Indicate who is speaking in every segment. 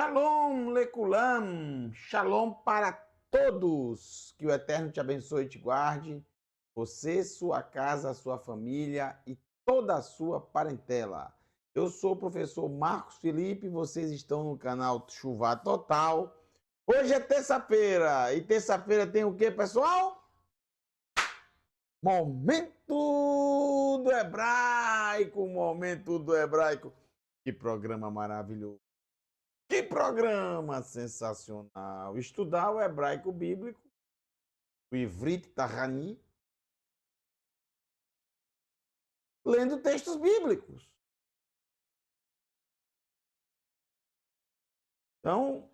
Speaker 1: Shalom, Lekulam, Shalom para todos. Que o Eterno te abençoe e te guarde, você, sua casa, sua família e toda a sua parentela. Eu sou o professor Marcos Felipe, vocês estão no canal Chuva Total. Hoje é terça-feira, e terça-feira tem o que, pessoal? Momento do Hebraico, Momento do Hebraico. Que programa maravilhoso. Que programa sensacional! Estudar o hebraico bíblico, o Ivrit Tahani, lendo textos bíblicos. Então,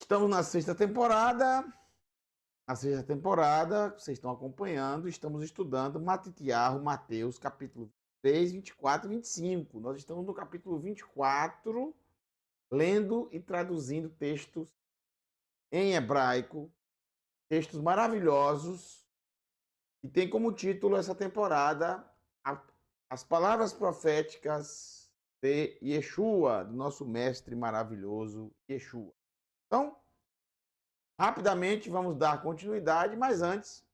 Speaker 1: estamos na sexta temporada. Na sexta temporada, vocês estão acompanhando, estamos estudando Matitiarro, Mateus, capítulo 3, 24 e 25. Nós estamos no capítulo 24, lendo e traduzindo textos em hebraico, textos maravilhosos, e tem como título essa temporada As Palavras Proféticas de Yeshua, do nosso mestre maravilhoso Yeshua. Então, rapidamente vamos dar continuidade, mas antes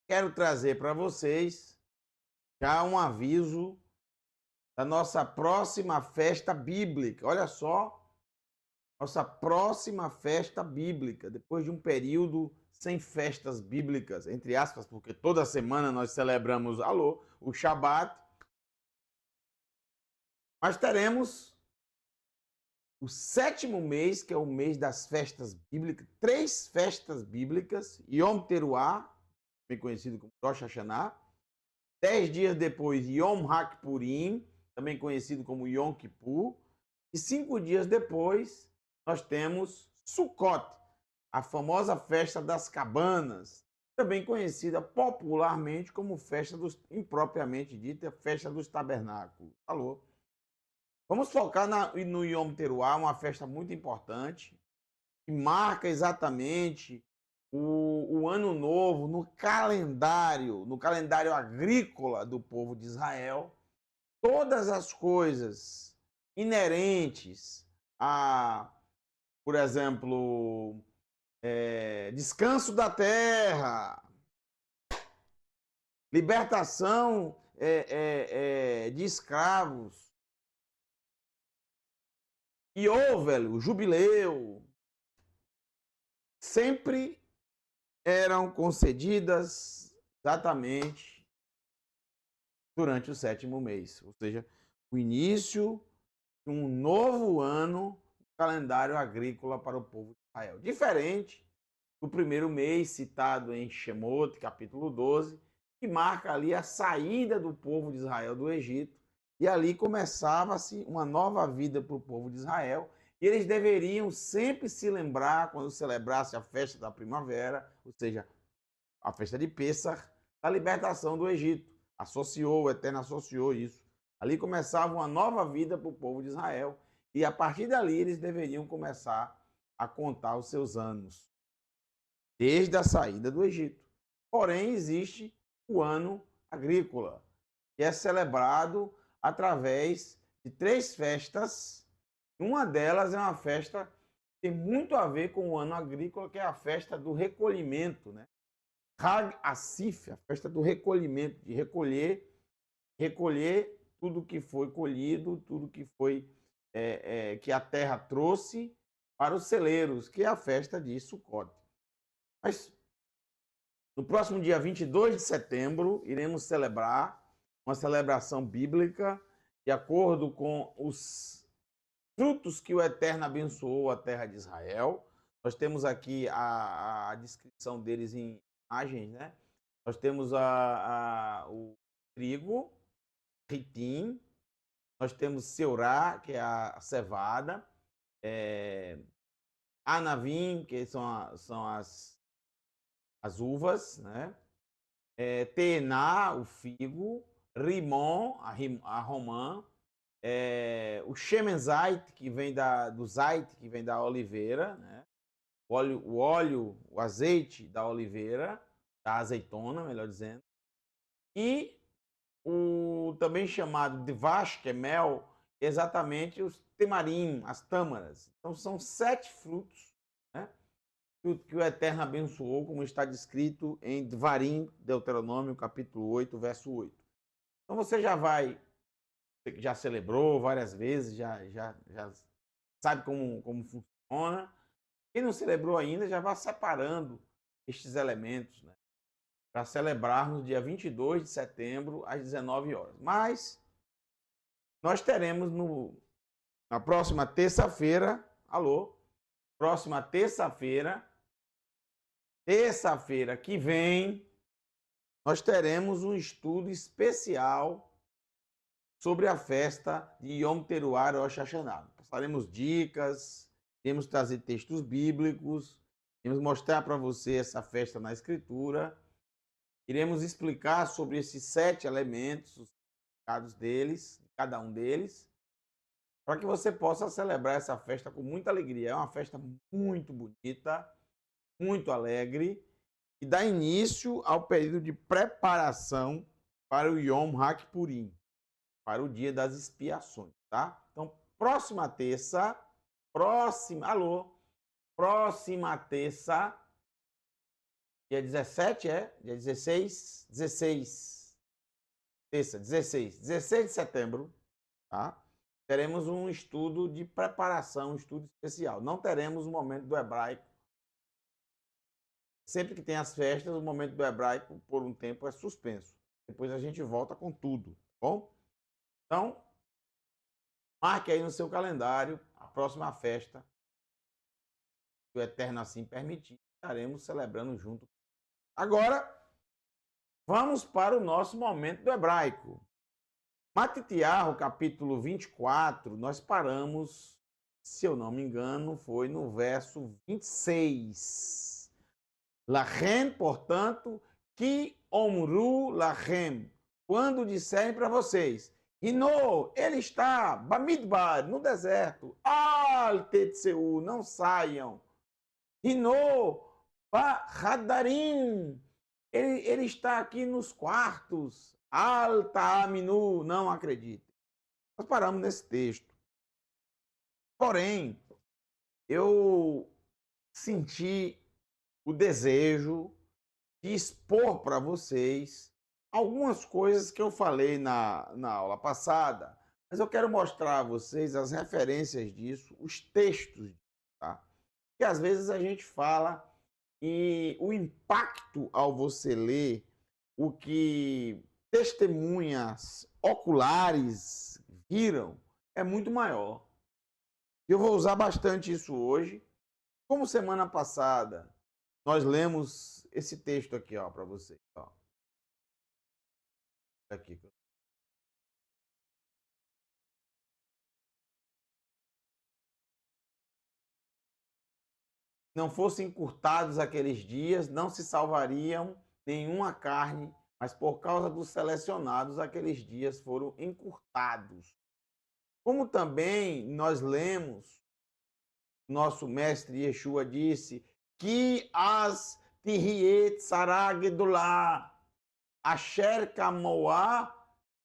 Speaker 1: quero trazer para vocês já um aviso da nossa próxima festa bíblica. Olha só, nossa próxima festa bíblica, depois de um período sem festas bíblicas, entre aspas, porque toda semana nós celebramos, o Shabat, mas teremos o sétimo mês, que é o mês das festas bíblicas, 3 festas bíblicas, Yom Teruah, bem conhecido como Rosh Hashanah, 10 dias depois, Yom HaKippurim, também conhecido como Yom Kippur, e 5 dias depois, nós temos Sukkot, a famosa festa das cabanas, também conhecida popularmente como festa dos, impropriamente dita, festa dos tabernáculos. Alô? Vamos focar no Yom Teruah, uma festa muito importante, que marca exatamente o ano novo no calendário agrícola do povo de Israel. Todas as coisas inerentes a, por exemplo, descanso da terra, libertação de escravos, Ióvel, jubileu, sempre eram concedidas exatamente durante o sétimo mês, ou seja, o início de um novo ano no calendário agrícola para o povo de Israel. Diferente do primeiro mês citado em Shemot, capítulo 12, que marca ali a saída do povo de Israel do Egito, e ali começava-se uma nova vida para o povo de Israel, e eles deveriam sempre se lembrar, quando celebrasse a festa da primavera, ou seja, a festa de Pêssar, da libertação do Egito. O Eterno associou isso. Ali começava uma nova vida para o povo de Israel, e a partir dali eles deveriam começar a contar os seus anos, desde a saída do Egito. Porém, existe o ano agrícola, que é celebrado através de 3 festas. Uma delas é uma festa que tem muito a ver com o ano agrícola, que é a festa do recolhimento, né? Hag Asif, a festa do recolhimento, de recolher tudo que foi colhido, tudo que foi que a terra trouxe para os celeiros, que é a festa de Sukkot. Mas no próximo dia 22 de setembro, iremos celebrar uma celebração bíblica de acordo com os frutos que o Eterno abençoou a terra de Israel. Nós temos aqui a descrição deles em imagens, né? Nós temos o trigo, ritim, nós temos seurá, que é a cevada, anavim, que são as uvas, né? Tená, o figo, rimon, a romã, o shemenzait, que vem do zait, que vem da oliveira, né? O azeite da oliveira, da azeitona, melhor dizendo, e o também chamado dvash, que é mel, exatamente os temarim, as tâmaras. Então são 7 frutos, né, que o Eterno abençoou, como está descrito em Dvarim, Deuteronômio, capítulo 8, verso 8. Então você já celebrou várias vezes, já sabe como funciona. Quem não celebrou ainda, já vai separando estes elementos, né, para celebrarmos dia 22 de setembro, às 19 horas. Mas nós teremos na próxima terça-feira, próxima terça-feira que vem, nós teremos um estudo especial sobre a festa de Yom Teruah Rosh Hashanah. Passaremos dicas, iremos trazer textos bíblicos, iremos mostrar para você essa festa na Escritura, iremos explicar sobre esses 7 elementos, os significados deles, cada um deles, para que você possa celebrar essa festa com muita alegria. É uma festa muito bonita, muito alegre, e dá início ao período de preparação para o Yom HaKippurim, para o dia das expiações, tá? Então, próxima terça, próxima terça, dia 17, dia 16, terça, 16 de setembro, tá? Teremos um estudo de preparação, um estudo especial. Não teremos o momento do hebraico. Sempre que tem as festas, o momento do hebraico, por um tempo, é suspenso. Depois a gente volta com tudo, tá bom? Então, marque aí no seu calendário a próxima festa, se o Eterno assim permitir, estaremos celebrando junto. Agora, vamos para o nosso momento do hebraico. Matitiahu, capítulo 24, nós paramos, se eu não me engano, foi no verso 26. Lachem, portanto, que omru lachem, quando disserem para vocês, Hino, ele está, Bamidbar, no deserto, Al Tetseu, não saiam, Hino, Bahadarim, ele está aqui nos quartos, Al Ta'aminu, não acredite. Nós paramos nesse texto. Porém, eu senti o desejo de expor para vocês algumas coisas que eu falei na aula passada, mas eu quero mostrar a vocês as referências disso, os textos, tá? Que às vezes a gente fala e o impacto ao você ler o que testemunhas oculares viram é muito maior. Eu vou usar bastante isso hoje. Como semana passada nós lemos esse texto aqui, ó, para vocês, ó. Aqui. Não fossem encurtados aqueles dias, não se salvariam nenhuma carne, mas por causa dos selecionados, aqueles dias foram encurtados. Como também nós lemos, nosso mestre Yeshua disse que as tihiet saragdulá, asher kamoá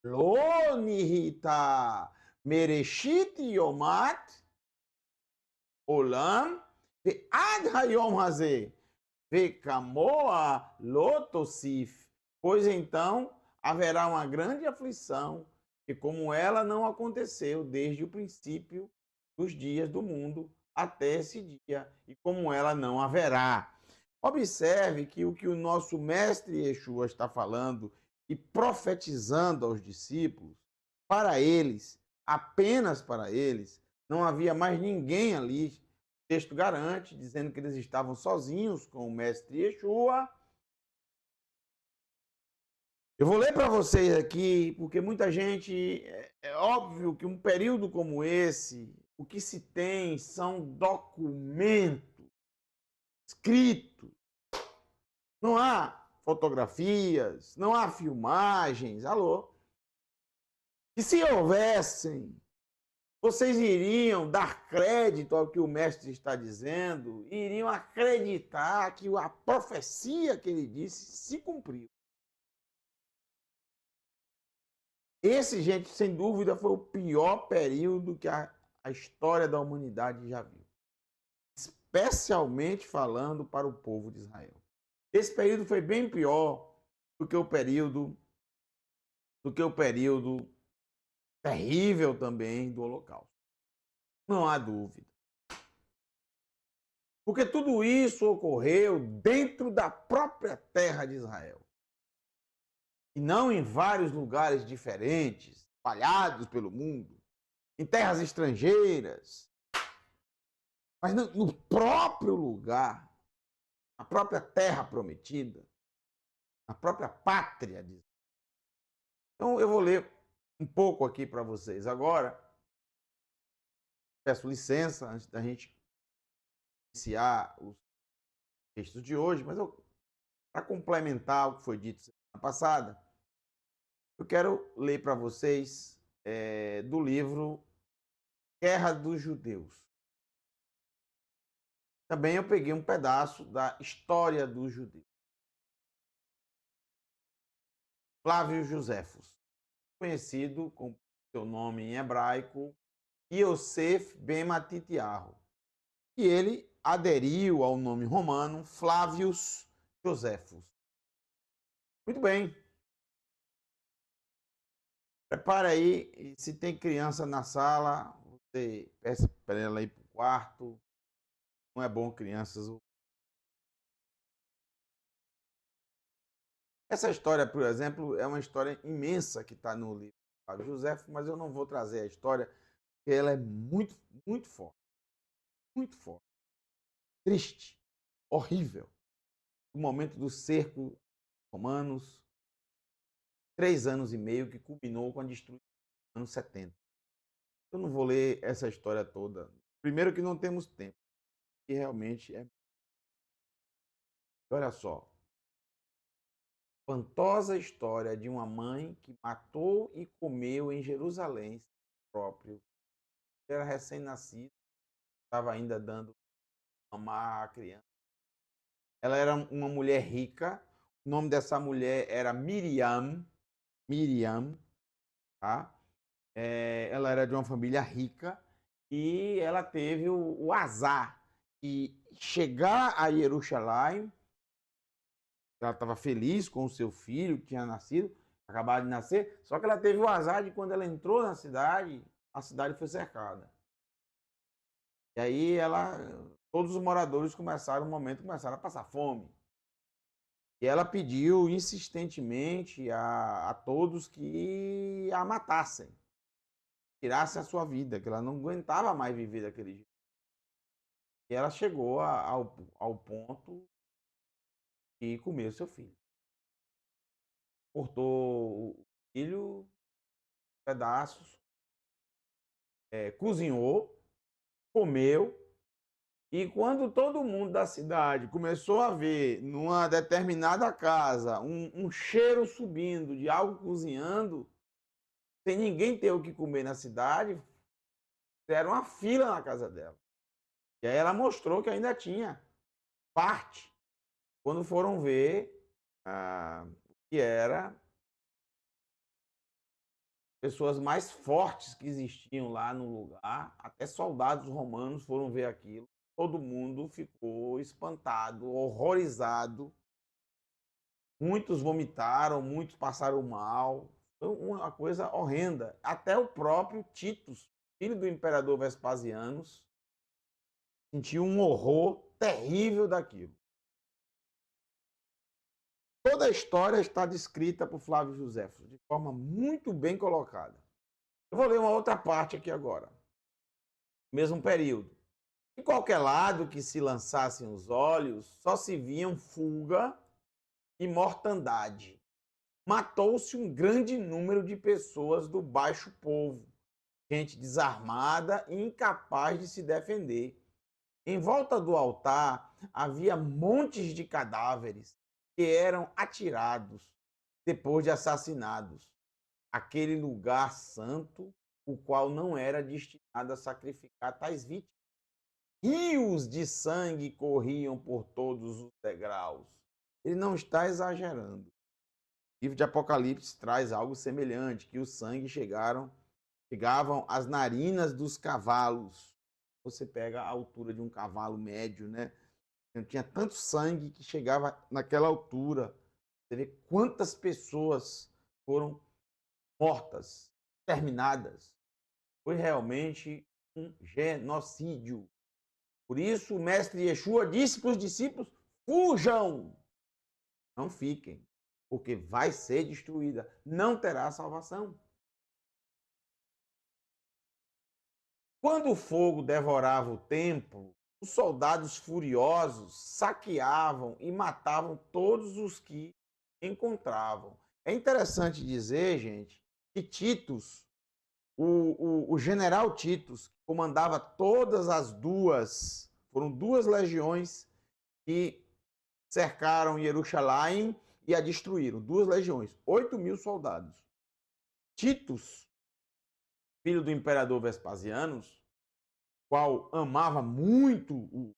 Speaker 1: lo nihita, mereshit yomat olam ve'ad hayom hazeh ve'kamoa lo tosif. Pois então haverá uma grande aflição, e como ela não aconteceu desde o princípio dos dias do mundo até esse dia, e como ela não haverá. Observe que o nosso mestre Yeshua está falando e profetizando aos discípulos, para eles, apenas para eles, não havia mais ninguém ali. O texto garante, dizendo que eles estavam sozinhos com o mestre Yeshua. Eu vou ler para vocês aqui, porque muita gente, é óbvio que um período como esse, o que se tem são documentos escritos. Não há fotografias, não há filmagens. Alô? E se houvessem, vocês iriam dar crédito ao que o mestre está dizendo, iriam acreditar que a profecia que ele disse se cumpriu. Esse, gente, sem dúvida, foi o pior período que a história da humanidade já viu. Especialmente falando para o povo de Israel. Esse período foi bem pior do que o período terrível também do Holocausto. Não há dúvida. Porque tudo isso ocorreu dentro da própria terra de Israel. E não em vários lugares diferentes, espalhados pelo mundo, em terras estrangeiras, mas no próprio lugar, na própria terra prometida, na própria pátria de Israel. Então eu vou ler um pouco aqui para vocês agora. Peço licença antes da gente iniciar os textos de hoje, mas para complementar o que foi dito semana passada, eu quero ler para vocês do livro Guerra dos Judeus. Também eu peguei um pedaço da história dos judeus. Flávio Joséfos, conhecido com seu nome em hebraico, Yosef ben Matitiahu. E ele aderiu ao nome romano Flávios Joséfos. Muito bem. Prepara aí, e se tem criança na sala, você peça para ela ir para o quarto. Não é bom crianças. Essa história, por exemplo, é uma história imensa que está no livro do Flávio Joséfos, mas eu não vou trazer a história, porque ela é muito, muito forte. Muito forte. Triste. Horrível. O momento do cerco romanos, 3 anos e meio, que culminou com a destruição dos anos 70. Eu não vou ler essa história toda. Primeiro que não temos tempo. E realmente é. Olha só. Espantosa história de uma mãe que matou e comeu em Jerusalém próprio. Era recém-nascido, estava ainda dando mamar à criança. Ela era uma mulher rica. O nome dessa mulher era Miriam. Miriam, tá? Ela era de uma família rica e ela teve o azar de chegar a Jerusalém. Ela estava feliz com o seu filho que tinha nascido, acabado de nascer, só que ela teve o azar de quando ela entrou na cidade, a cidade foi cercada. E aí todos os moradores começaram a passar fome. E ela pediu insistentemente a todos que a matassem, tirassem a sua vida, que ela não aguentava mais viver daquele jeito. E ela chegou ao ponto de comer o seu filho. Cortou o filho em pedaços, cozinhou, comeu, e quando todo mundo da cidade começou a ver numa determinada casa um cheiro subindo de algo cozinhando, sem ninguém ter o que comer na cidade, fizeram uma fila na casa dela. E aí ela mostrou que ainda tinha parte. Quando foram ver o que era, pessoas mais fortes que existiam lá no lugar, até soldados romanos foram ver aquilo. Todo mundo ficou espantado, horrorizado. Muitos vomitaram, muitos passaram mal. Foi uma coisa horrenda. Até o próprio Titus, filho do imperador Vespasiano, sentiu um horror terrível daquilo. Toda a história está descrita por Flávio Joséfos, de forma muito bem colocada. Eu vou ler uma outra parte aqui agora. Mesmo período. De qualquer lado que se lançassem os olhos, só se viam fuga e mortandade. Matou-se um grande número de pessoas do baixo povo, gente desarmada e incapaz de se defender. Em volta do altar havia montes de cadáveres que eram atirados depois de assassinados. Aquele lugar santo, o qual não era destinado a sacrificar tais vítimas. Rios de sangue corriam por todos os degraus. Ele não está exagerando. livro de Apocalipse traz algo semelhante, que o sangue chegavam às narinas dos cavalos. Você pega a altura de um cavalo médio, né? Tinha tanto sangue que chegava naquela altura. Você vê quantas pessoas foram mortas, terminadas. Foi realmente um genocídio. Por isso, o mestre Yeshua disse para os discípulos: fujam, não fiquem, porque vai ser destruída, não terá salvação. Quando o fogo devorava o templo, os soldados furiosos saqueavam e matavam todos os que encontravam. É interessante dizer, gente, que Titus, o general Titus, que comandava todas as foram duas legiões que cercaram Jerusalém e a destruíram. Duas legiões, 8.000 soldados. Titus, filho do imperador Vespasiano, qual amava muito o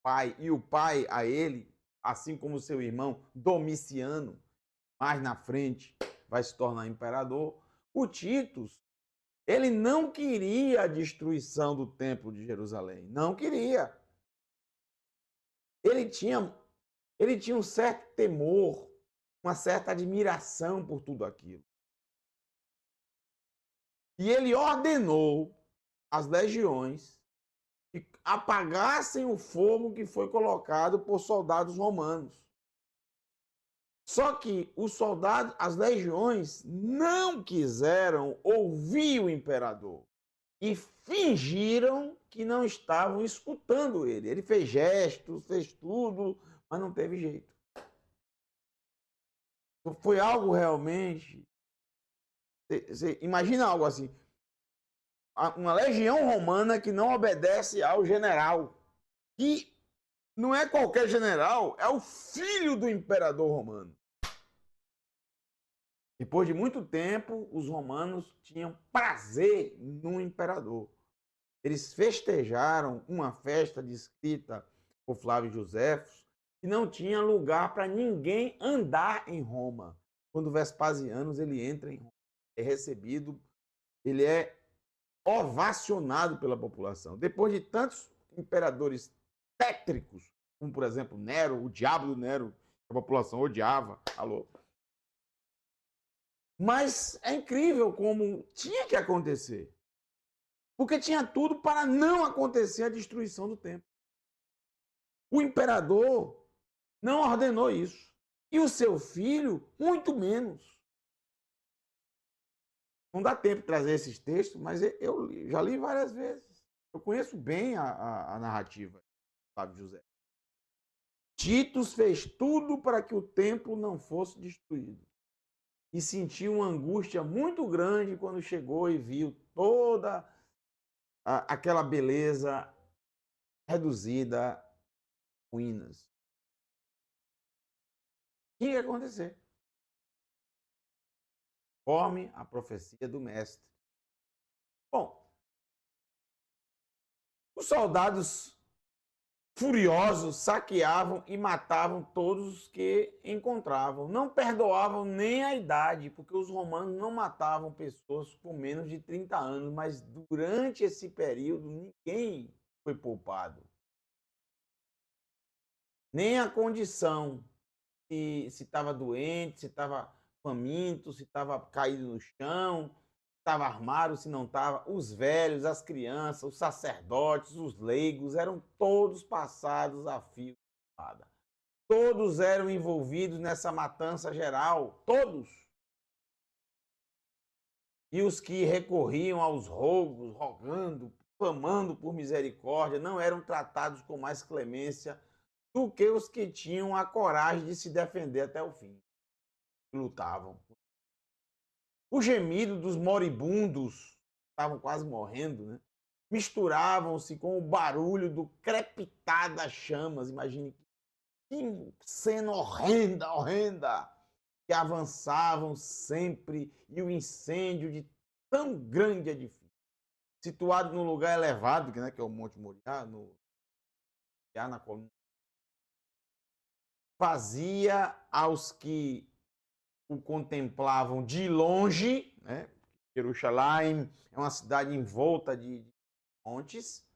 Speaker 1: pai e o pai a ele, assim como seu irmão Domiciano, mais na frente vai se tornar imperador. O Titus, ele não queria a destruição do templo de Jerusalém, não queria. Ele tinha um certo temor, uma certa admiração por tudo aquilo. E ele ordenou às legiões que apagassem o fogo que foi colocado por soldados romanos. Só que os soldados, as legiões, não quiseram ouvir o imperador e fingiram que não estavam escutando ele. Ele fez gestos, fez tudo, mas não teve jeito. Foi algo realmente. Você imagina algo assim: uma legião romana que não obedece ao general, que não é qualquer general, é o filho do imperador romano. Depois de muito tempo, os romanos tinham prazer no imperador. Eles festejaram uma festa descrita por Flávio Joséfos, que não tinha lugar para ninguém andar em Roma. Quando Vespasiano ele entra em Roma, é recebido, ele é ovacionado pela população. Depois de tantos imperadores tétricos, como por exemplo Nero, o diabo do Nero, a população odiava. Alô. Mas é incrível como tinha que acontecer. Porque tinha tudo para não acontecer a destruição do templo. O imperador não ordenou isso. E o seu filho, muito menos. Não dá tempo de trazer esses textos, mas eu já li várias vezes. Eu conheço bem a narrativa de Flávio José. Titus fez tudo para que o templo não fosse destruído. E sentiu uma angústia muito grande quando chegou e viu toda aquela beleza reduzida a ruínas. O que ia acontecer? Conforme a profecia do mestre. Bom, os soldados furiosos saqueavam e matavam todos os que encontravam. Não perdoavam nem a idade, porque os romanos não matavam pessoas com menos de 30 anos, mas durante esse período ninguém foi poupado. Nem a condição, se estava doente, se estava faminto, se estava caído no chão, estava armado, se não estava. Os velhos, as crianças, os sacerdotes, os leigos, eram todos passados a fio de espada. Todos eram envolvidos nessa matança geral, todos. E os que recorriam aos rogos, rogando, clamando por misericórdia, não eram tratados com mais clemência do que os que tinham a coragem de se defender até o fim. Lutavam. O gemido dos moribundos, estavam quase morrendo, né? Misturavam-se com o barulho do crepitar das chamas. Imagine que cena horrenda, horrenda, que avançavam sempre e o incêndio de tão grande edifício, situado num lugar elevado, né, que é o Monte Moriá, na coluna, fazia aos que o contemplavam de longe, né? Jerusalém é uma cidade envolta de montes.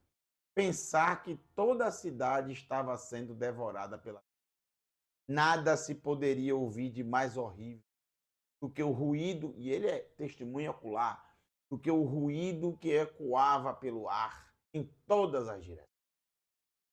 Speaker 1: Pensar que toda a cidade estava sendo devorada pela. Nada se poderia ouvir de mais horrível do que o ruído, e ele é testemunha ocular, do que o ruído que ecoava pelo ar em todas as direções.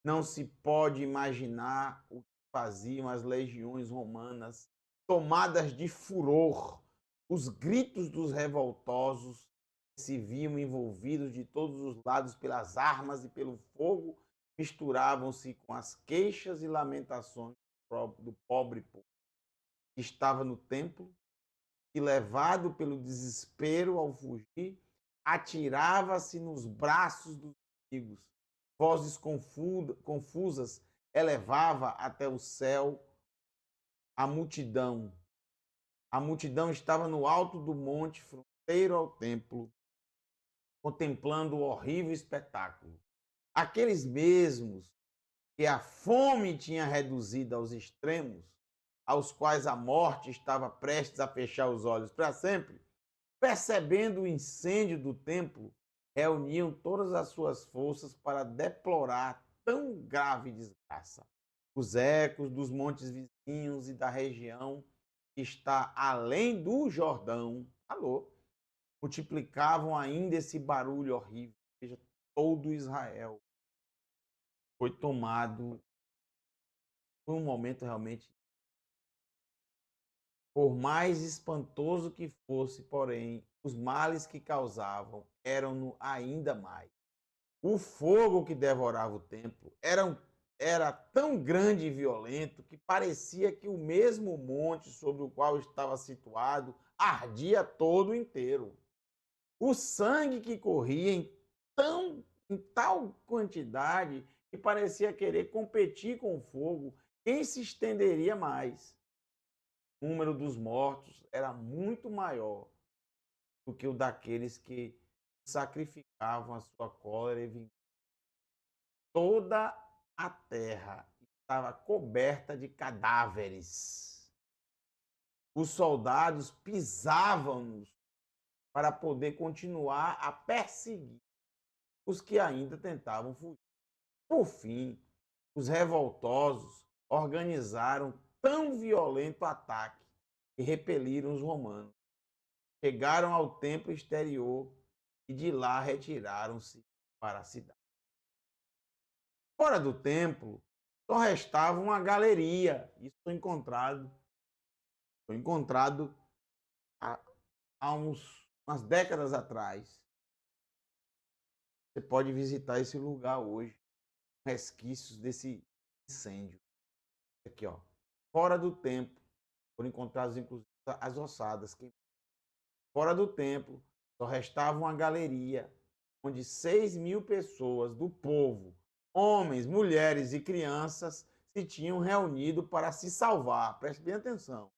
Speaker 1: Não se pode imaginar o que faziam as legiões romanas, tomadas de furor, os gritos dos revoltosos que se viam envolvidos de todos os lados pelas armas e pelo fogo, misturavam-se com as queixas e lamentações do pobre povo que estava no templo e, levado pelo desespero ao fugir, atirava-se nos braços dos inimigos. Vozes confusas elevava até o céu a multidão. A multidão estava no alto do monte, fronteiro ao templo, contemplando o horrível espetáculo. Aqueles mesmos que a fome tinha reduzido aos extremos, aos quais a morte estava prestes a fechar os olhos para sempre, percebendo o incêndio do templo, reuniam todas as suas forças para deplorar tão grave desgraça. Os ecos dos montes vizinhos e da região que está além do Jordão, alô, multiplicavam ainda esse barulho horrível. Veja, todo Israel foi tomado. Foi um momento realmente, por mais espantoso que fosse, porém, os males que causavam eram ainda mais. O fogo que devorava o templo era tão grande e violento que parecia que o mesmo monte sobre o qual estava situado ardia todo inteiro. O sangue que corria em tal quantidade que parecia querer competir com o fogo, quem se estenderia mais. O número dos mortos era muito maior do que o daqueles que sacrificavam a sua cólera e vingança. Toda a terra estava coberta de cadáveres. Os soldados pisavam-nos para poder continuar a perseguir os que ainda tentavam fugir. Por fim, os revoltosos organizaram tão violento ataque que repeliram os romanos. Chegaram ao templo exterior e de lá retiraram-se para a cidade. Fora do templo, só restava uma galeria. Isso foi encontrado há umas décadas atrás. Você pode visitar esse lugar hoje, resquícios desse incêndio. Aqui, ó, fora do templo, foram encontradas inclusive as ossadas. Fora do templo, só restava uma galeria onde 6.000 pessoas do povo, homens, mulheres e crianças, se tinham reunido para se salvar. Preste bem atenção.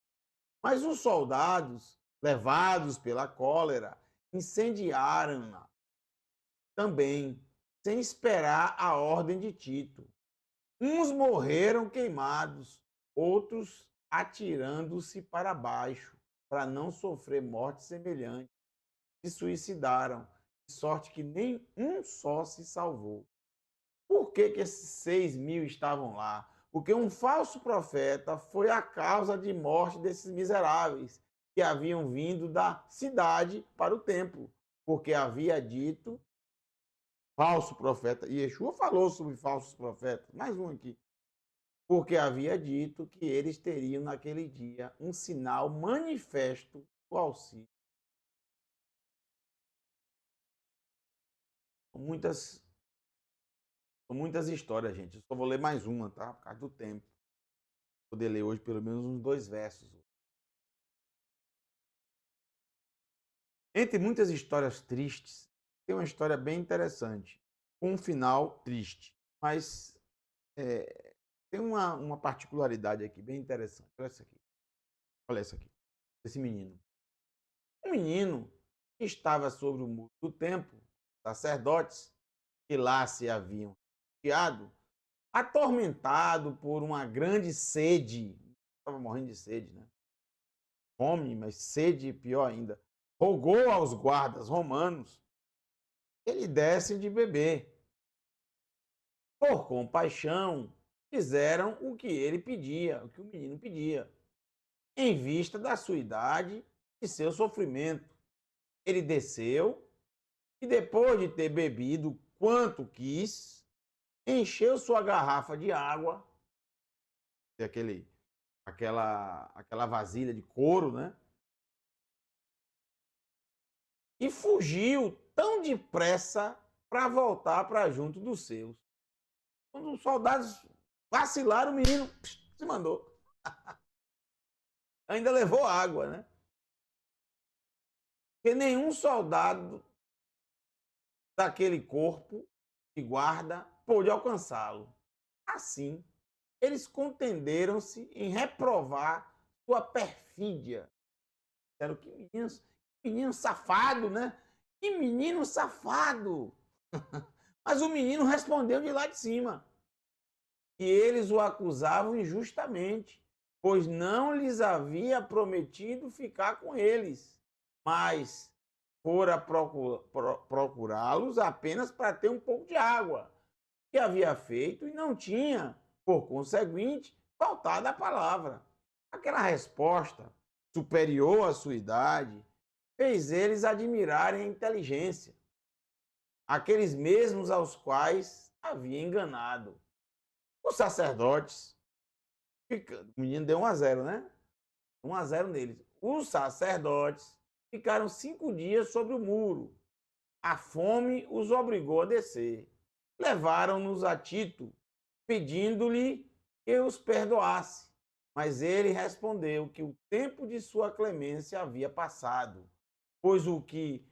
Speaker 1: Mas os soldados, levados pela cólera, incendiaram-na também, sem esperar a ordem de Tito. Uns morreram queimados, outros atirando-se para baixo, para não sofrer morte semelhante. Se suicidaram, de sorte que nem um só se salvou. Por que esses 6.000 estavam lá? Porque um falso profeta foi a causa de morte desses miseráveis que haviam vindo da cidade para o templo, porque havia dito, falso profeta, e Yeshua falou sobre falsos profetas, mais um aqui, porque havia dito que eles teriam naquele dia um sinal manifesto do auxílio. Muitas histórias, gente. Eu só vou ler mais uma, tá? Por causa do tempo. Vou poder ler hoje pelo menos uns 2 versos. Entre muitas histórias tristes, tem uma história bem interessante, com um final triste. Mas tem uma particularidade aqui bem interessante. Olha isso aqui. Olha isso aqui. Esse menino. Um menino que estava sobre o muro do templo, sacerdotes que lá se haviam refugiado, atormentado por uma grande sede, estava morrendo de sede, né? fome, mas sede pior ainda, rogou aos guardas romanos que lhe dessem de beber. Por compaixão, fizeram o que ele pedia, o que o menino pedia, em vista da sua idade e seu sofrimento. Ele desceu e, depois de ter bebido quanto quis, encheu sua garrafa de água, aquela vasilha de couro, né? E fugiu tão depressa para voltar para junto dos seus. Quando os soldados vacilaram, o menino se mandou. Ainda levou água, né? Porque nenhum soldado daquele corpo de guarda pôde alcançá-lo. Assim, eles contenderam-se em reprovar sua perfídia. Disseram que menino safado, né? Que menino safado! Mas o menino respondeu de lá de cima que eles o acusavam injustamente, pois não lhes havia prometido ficar com eles, mas fora procurá-los apenas para ter um pouco de água, que havia feito e não tinha, por conseguinte, faltado a palavra. Aquela resposta, superior à sua idade, fez eles admirarem a inteligência, aqueles mesmos aos quais havia enganado. Os sacerdotes, o menino deu 1-0, né? 1-0 neles. Os sacerdotes ficaram 5 dias sobre o muro. A fome os obrigou a descer. Levaram-nos a Tito, pedindo-lhe que os perdoasse. Mas ele respondeu que o tempo de sua clemência havia passado, pois o que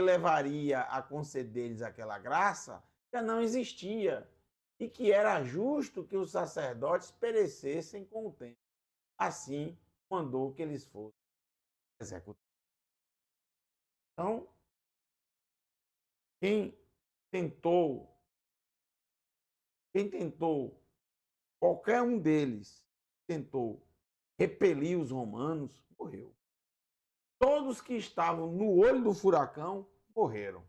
Speaker 1: levaria a conceder-lhes aquela graça já não existia, e que era justo que os sacerdotes perecessem com o tempo. Assim, mandou que eles fossem executados. Então, quem tentou, qualquer um deles tentou repelir os romanos, morreu. Todos que estavam no olho do furacão morreram.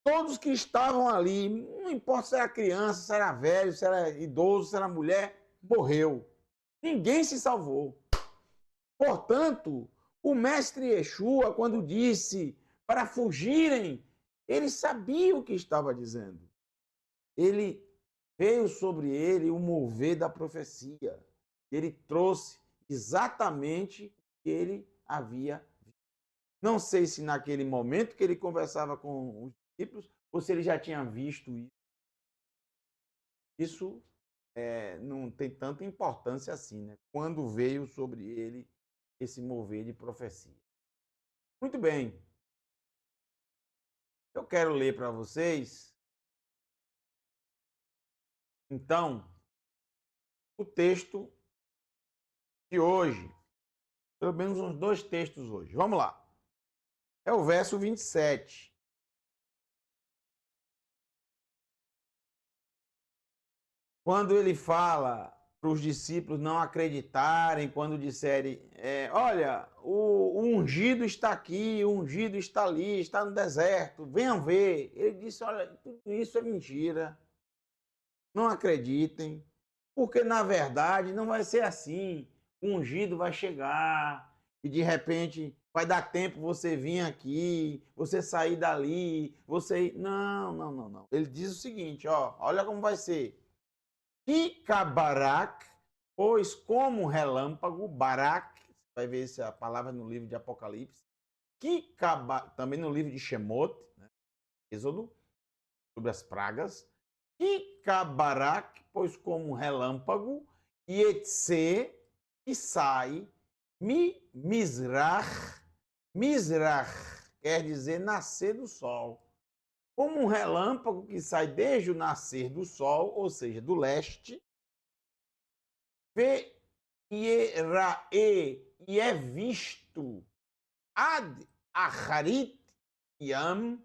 Speaker 1: Todos que estavam ali, não importa se era criança, se era velho, se era idoso, se era mulher, morreu. Ninguém se salvou. Portanto, o mestre Yeshua, quando disse para fugirem, ele sabia o que estava dizendo. Ele veio sobre ele o mover da profecia. Ele trouxe exatamente o que ele havia visto. Não sei se naquele momento que ele conversava com os discípulos, ou se ele já tinha visto isso. Isso não tem tanta importância assim, né? Quando veio sobre ele esse mover de profecia. Muito bem. Eu quero ler para vocês, então, o texto de hoje. Pelo menos uns 2 textos hoje. Vamos lá. É o verso 27. Quando ele fala para os discípulos não acreditarem, quando disserem, olha, o ungido está aqui, o ungido está ali, está no deserto, venham ver. Ele disse, olha, tudo isso é mentira. Não acreditem, porque na verdade não vai ser assim. O ungido vai chegar e de repente vai dar tempo você vir aqui, você sair dali, você... Não, não, não, não. Ele diz o seguinte, ó, olha como vai ser. Ikabarak, pois como relâmpago, barak, vai ver essa palavra no livro de Apocalipse, também no livro de Shemot, né? Êxodo, sobre as pragas, Ikabarak, pois como relâmpago, e Yetze, que sai, Mizrach, Mizrach quer dizer nascer do sol. Como um relâmpago que sai desde o nascer do sol, ou seja, do leste, e é visto ad acharit yam,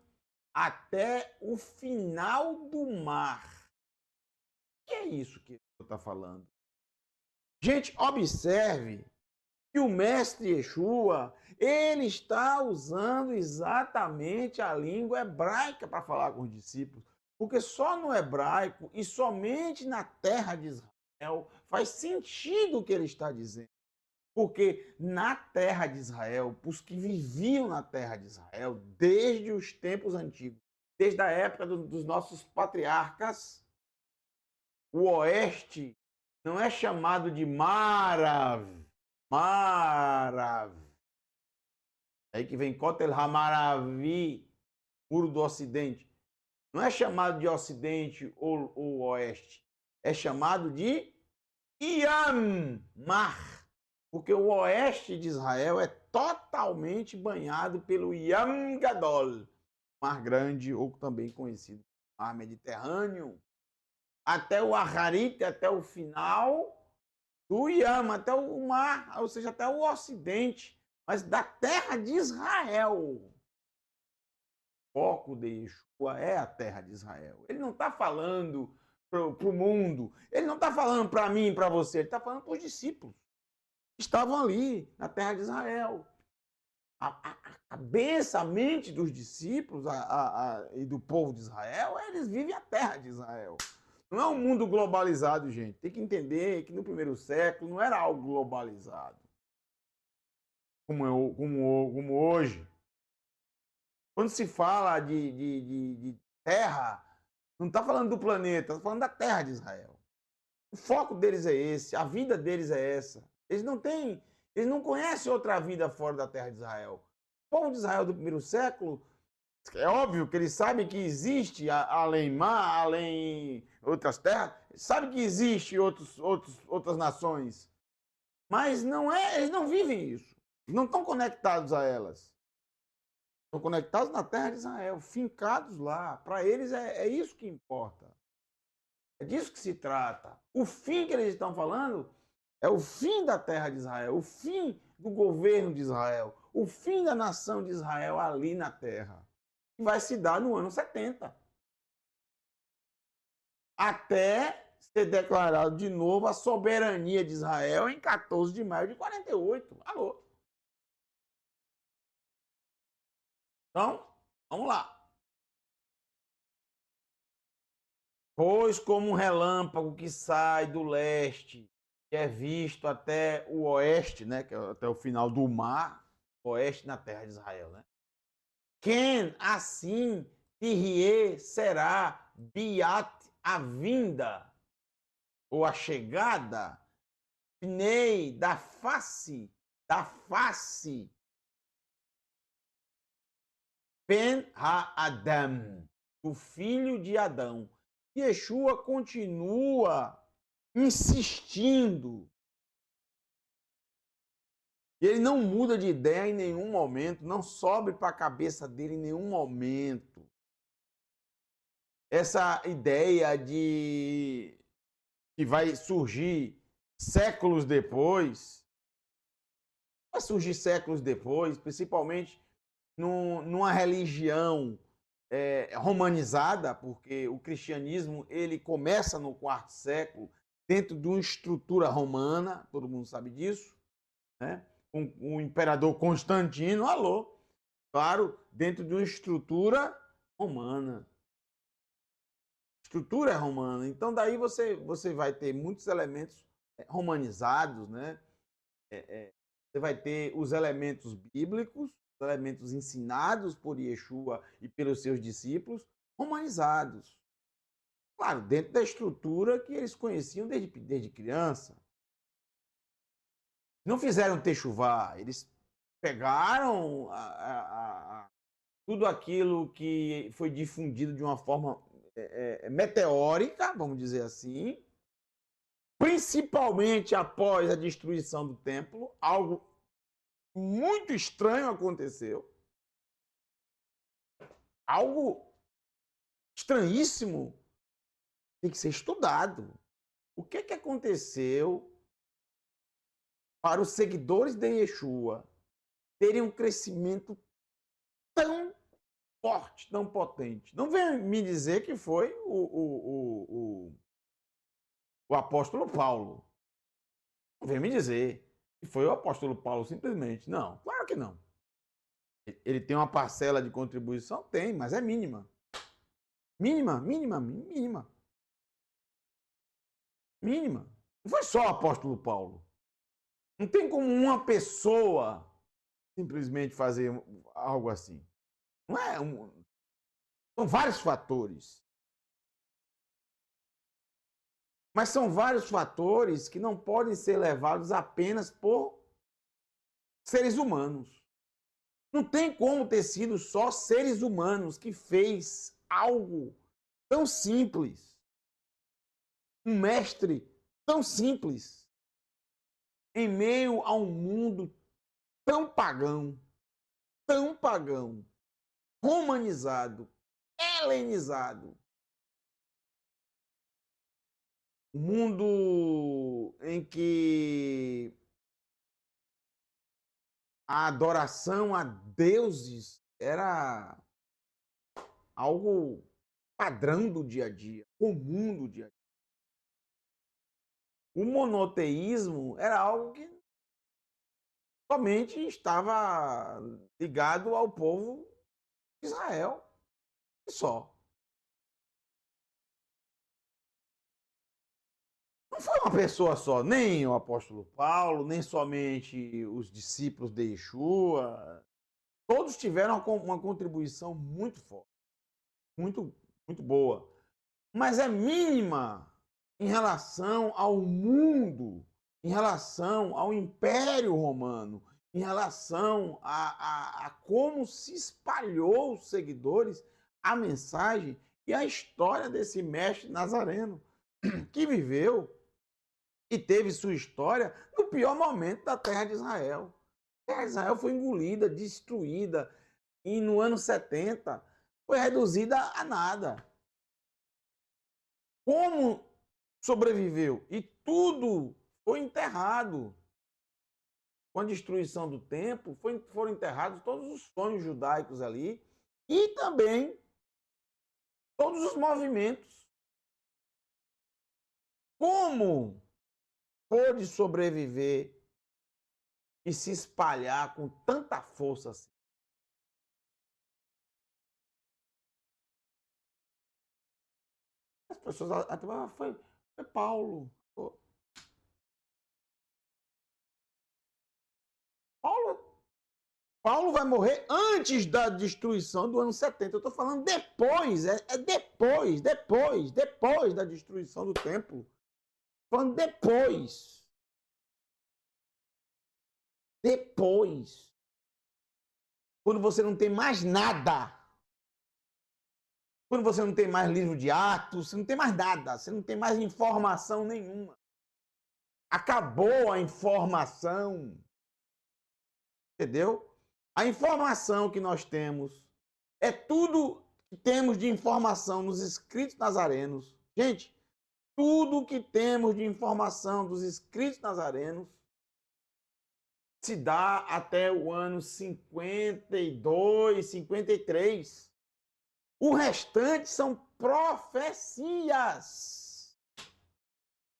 Speaker 1: até o final do mar. O que é isso que eu estou falando? Gente, observe que o mestre Yeshua, ele está usando exatamente a língua hebraica para falar com os discípulos. Porque só no hebraico e somente na terra de Israel faz sentido o que ele está dizendo. Porque na terra de Israel, os que viviam na terra de Israel, desde os tempos antigos, desde a época dos nossos patriarcas, o oeste não é chamado de Marav. Marav. Aí que vem Kotel Hamaravi, muro do ocidente. Não é chamado de ocidente ou oeste. É chamado de Yam, mar. Porque o oeste de Israel é totalmente banhado pelo Yam Gadol, mar grande, ou também conhecido como mar Mediterrâneo. Até o Aharit, até o final do Yam, até o mar, ou seja, até o ocidente, mas da terra de Israel. O foco de Yeshua é a terra de Israel. Ele não está falando para o mundo, ele não está falando para mim e para você, ele está falando para os discípulos que estavam ali, na terra de Israel. A cabeça, a mente dos discípulos e do povo de Israel, eles vivem a terra de Israel. Não é um mundo globalizado, gente. Tem que entender que no primeiro século não era algo globalizado, como hoje. Quando se fala de terra, não está falando do planeta, está falando da terra de Israel. O foco deles é esse, a vida deles é essa. Eles não conhecem outra vida fora da terra de Israel. O povo de Israel do primeiro século, é óbvio que eles sabem que existe além mar, além outras terras, sabe que existe outras nações, mas eles não vivem isso. Não estão conectados a elas. Estão conectados na terra de Israel, fincados lá. Para eles é isso que importa. É disso que se trata. O fim que eles estão falando é o fim da terra de Israel, o fim do governo de Israel, o fim da nação de Israel ali na terra. Que vai se dar no ano 70. Até ser declarado de novo a soberania de Israel em 14 de maio de 48. Alô? Então, vamos lá. Pois como um relâmpago que sai do leste, que é visto até o oeste, né, que é até o final do mar, oeste na terra de Israel, né? Quem assim Tirie será Biat a vinda ou a chegada, Pnei da face, Ben ha-Adam, o filho de Adão. Yeshua continua insistindo. Ele não muda de ideia em nenhum momento, não sobe para a cabeça dele em nenhum momento. Essa ideia de que vai surgir séculos depois, vai surgir séculos depois, principalmente numa religião romanizada, porque o cristianismo ele começa no quarto século dentro de uma estrutura romana, todo mundo sabe disso, né? O imperador Constantino, alô, claro, dentro de uma estrutura romana. Estrutura romana. Então daí você vai ter muitos elementos romanizados, né? Você vai ter os elementos bíblicos, os elementos ensinados por Yeshua e pelos seus discípulos, romanizados. Claro, dentro da estrutura que eles conheciam desde criança. Não fizeram techuvá, eles pegaram tudo aquilo que foi difundido de uma forma meteórica, vamos dizer assim, principalmente após a destruição do templo, algo muito estranho aconteceu. Algo estranhíssimo tem que ser estudado. O que aconteceu para os seguidores de Yeshua terem um crescimento tão forte, tão potente? Não vem me dizer que foi o apóstolo Paulo. Não vem me dizer E foi o apóstolo Paulo simplesmente. Não, claro que não. Ele tem uma parcela de contribuição? Tem, mas é mínima. Mínima, mínima, mínima. Mínima. Não foi só o apóstolo Paulo. Não tem como uma pessoa simplesmente fazer algo assim. Não é são vários fatores. Mas são vários fatores que não podem ser levados apenas por seres humanos. Não tem como ter sido só seres humanos que fez algo tão simples. Um mestre tão simples em meio a um mundo tão pagão, romanizado, helenizado. Um mundo em que a adoração a deuses era algo padrão do dia a dia, comum do dia a dia. O monoteísmo era algo que somente estava ligado ao povo de Israel, e só. Não foi uma pessoa só, nem o apóstolo Paulo, nem somente os discípulos de Yeshua. Todos tiveram uma contribuição muito forte, muito, muito boa. Mas é mínima em relação ao mundo, em relação ao Império Romano, em relação a como se espalhou os seguidores, a mensagem e a história desse mestre nazareno, que viveu e teve sua história no pior momento da terra de Israel. A terra de Israel foi engolida, destruída, e no ano 70 foi reduzida a nada. Como sobreviveu? E tudo foi enterrado. Com a destruição do templo, foram enterrados todos os sonhos judaicos ali e também todos os movimentos. Como pôde sobreviver e se espalhar com tanta força assim? As pessoas até foi Paulo. Paulo, Paulo vai morrer antes da destruição do ano 70. Eu estou falando depois, depois da destruição do templo. Falando depois. Depois. Quando você não tem mais nada. Quando você não tem mais livro de Atos, você não tem mais nada. Você não tem mais informação nenhuma. Acabou a informação. Entendeu? A informação que nós temos é tudo que temos de informação nos escritos nazarenos. Gente, tudo que temos de informação dos escritos nazarenos se dá até o ano 52, 53. O restante são profecias.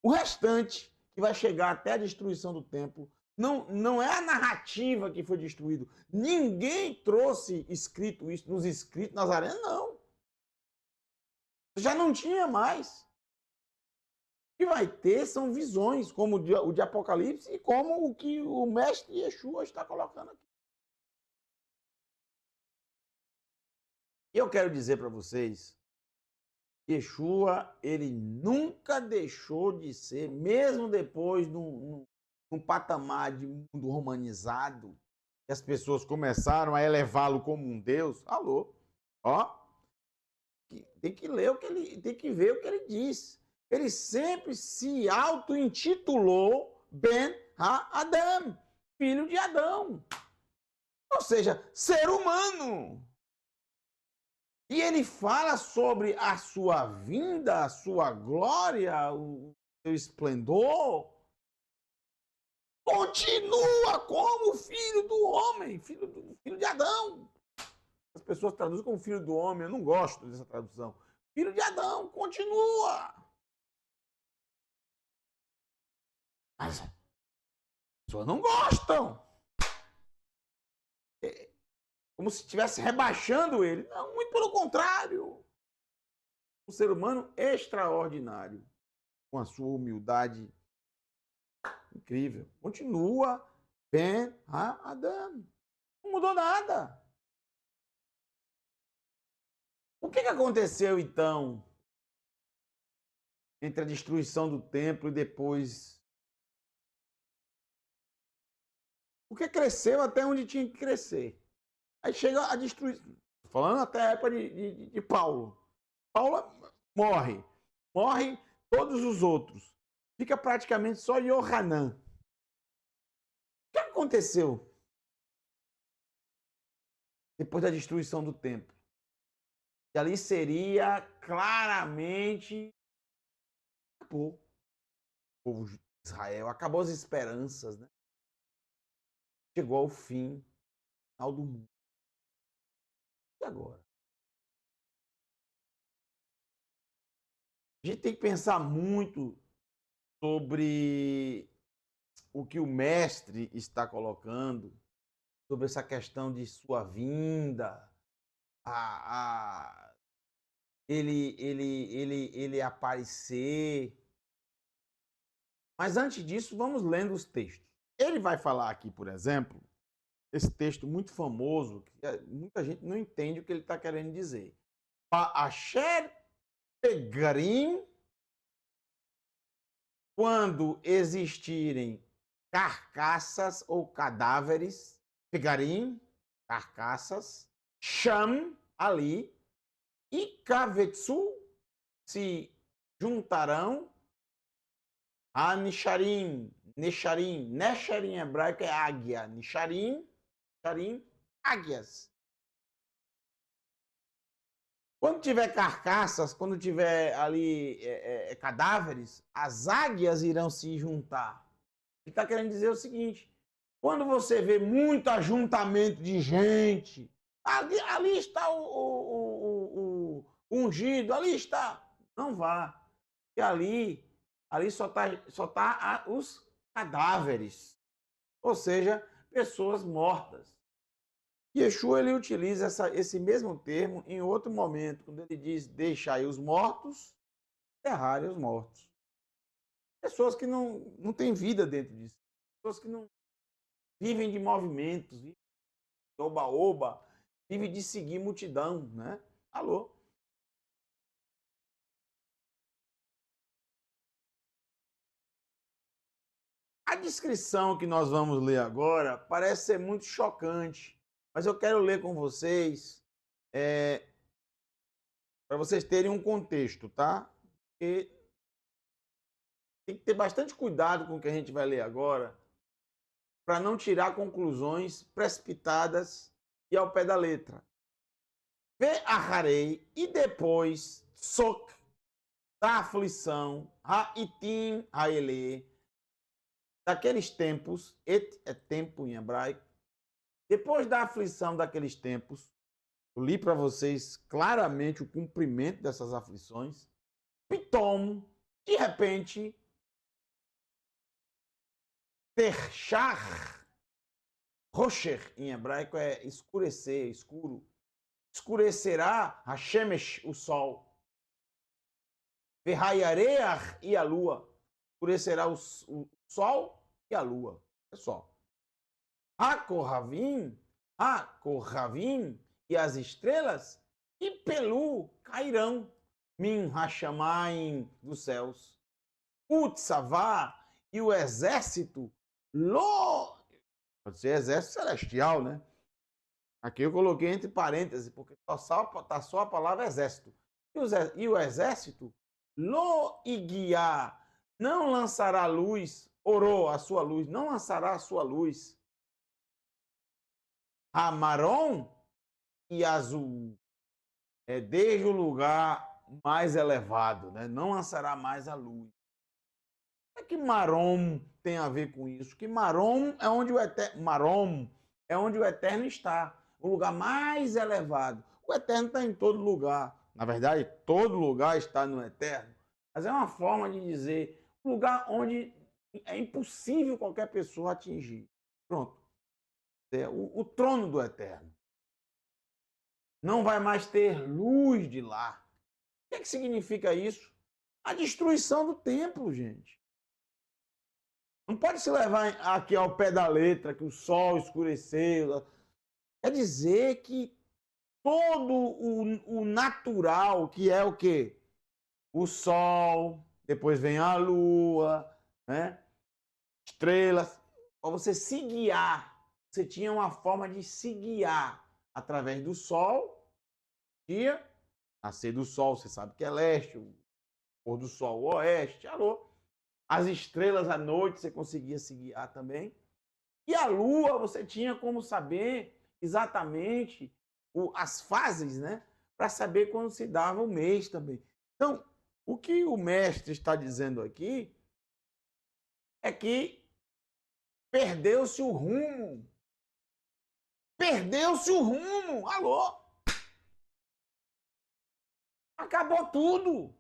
Speaker 1: O restante, que vai chegar até a destruição do templo, não é a narrativa que foi destruído. Ninguém trouxe escrito isso nos escritos nazarenos, não. Já não tinha mais. O que vai ter são visões, como o de Apocalipse e como o que o mestre Yeshua está colocando aqui. Eu quero dizer para vocês, Yeshua, ele nunca deixou de ser, mesmo depois num patamar de mundo romanizado, que as pessoas começaram a elevá-lo como um Deus. Alô? Ó, tem que ler o que ele, tem que ver o que ele diz. Ele sempre se auto-intitulou Ben Ha-Adam, filho de Adão. Ou seja, ser humano. E ele fala sobre a sua vinda, a sua glória, o seu esplendor. Continua como filho do homem, filho de Adão. As pessoas traduzem como filho do homem, eu não gosto dessa tradução. Filho de Adão, continua. Mas pessoas não gostam. Como se estivesse rebaixando ele. Não, muito pelo contrário. Um ser humano extraordinário, com a sua humildade incrível. Continua Ben Adam. Não mudou nada. O que aconteceu, então, entre a destruição do templo e depois? O que cresceu até onde tinha que crescer. Aí chega a destruição. Falando até a época de Paulo. Paulo morre. Morre todos os outros. Fica praticamente só Yohanan. O que aconteceu depois da destruição do templo? E ali seria claramente acabou. O povo de Israel, acabou as esperanças, né? Chegou ao fim, final do mundo. E agora? A gente tem que pensar muito sobre o que o mestre está colocando, sobre essa questão de sua vinda, ele aparecer. Mas antes disso, vamos lendo os textos. Ele vai falar aqui, por exemplo, esse texto muito famoso, que muita gente não entende o que ele está querendo dizer. Asher Pegarim, quando existirem carcaças ou cadáveres, Pegarim, carcaças, Sham, ali, e Kavetsu, se juntarão a Nisharim, Nesharim, Nesharim em hebraico é águia, Nisharim, Nisharim, águias. Quando tiver carcaças, quando tiver ali cadáveres, as águias irão se juntar. Ele está querendo dizer o seguinte: quando você vê muito ajuntamento de gente, ali está o ungido, ali está. Não vá. E ali só tá os cadáveres. Ou seja, pessoas mortas. Yeshua ele utiliza esse mesmo termo em outro momento, quando ele diz deixai os mortos, enterrarem os mortos. Pessoas que não têm vida dentro disso. Pessoas que não vivem de movimentos, vivem de oba-oba, vivem de seguir multidão, né? Alô? A descrição que nós vamos ler agora parece ser muito chocante, mas eu quero ler com vocês para vocês terem um contexto, tá? Porque tem que ter bastante cuidado com o que a gente vai ler agora, para não tirar conclusões precipitadas e ao pé da letra. Vê Aharei e depois Sok da aflição, Ha'itim Haele, daqueles tempos, et é tempo em hebraico, depois da aflição daqueles tempos, eu li para vocês claramente o cumprimento dessas aflições, Pitom, de repente, Terchar, Rocher em hebraico é escurecer, escuro, escurecerá Hashemesh, o sol, Verhayareach e a lua, escurecerá o sol e a lua, é só. Akorravim e as estrelas, e Pelu cairão, Min Hashamayim dos céus. Utsavá e o exército, Lo, pode ser exército celestial, né? Aqui eu coloquei entre parênteses, porque tá só a palavra exército. E o exército, Lo Iguiá, não lançará luz, orou a sua luz, não lançará a sua luz. Amarom e azul, desde o lugar mais elevado, né? Não lançará mais a luz. O que Marom tem a ver com isso? Que Marom é onde o Eterno está, o lugar mais elevado. O Eterno está em todo lugar. Na verdade, todo lugar está no Eterno. Mas é uma forma de dizer o lugar onde é impossível qualquer pessoa atingir. Pronto. É o trono do Eterno. Não vai mais ter luz de lá. O que significa isso? A destruição do templo, gente. Não pode se levar aqui ao pé da letra que o sol escureceu. Quer dizer que todo o natural, que é o quê? O sol, depois vem a lua, né? Estrelas, para você se guiar. Você tinha uma forma de se guiar através do sol, dia, nascer do sol, você sabe que é leste, o pôr do sol, oeste, alô. As estrelas à noite você conseguia se guiar também. E a lua você tinha como saber exatamente as fases, né? Para saber quando se dava o mês também. Então, o que o mestre está dizendo aqui é que perdeu-se o rumo. Perdeu-se o rumo. Alô? Acabou tudo.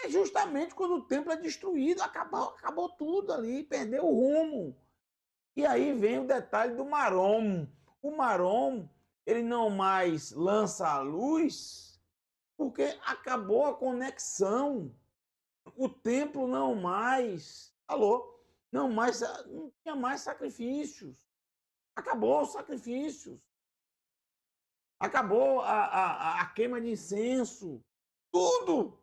Speaker 1: É justamente quando o templo é destruído, acabou tudo ali, perdeu o rumo. E aí vem o detalhe do Marom. O Marom, ele não mais lança a luz porque acabou a conexão. O templo não mais, alô, não tinha mais sacrifícios. Acabou os sacrifícios. Acabou a queima de incenso. Tudo.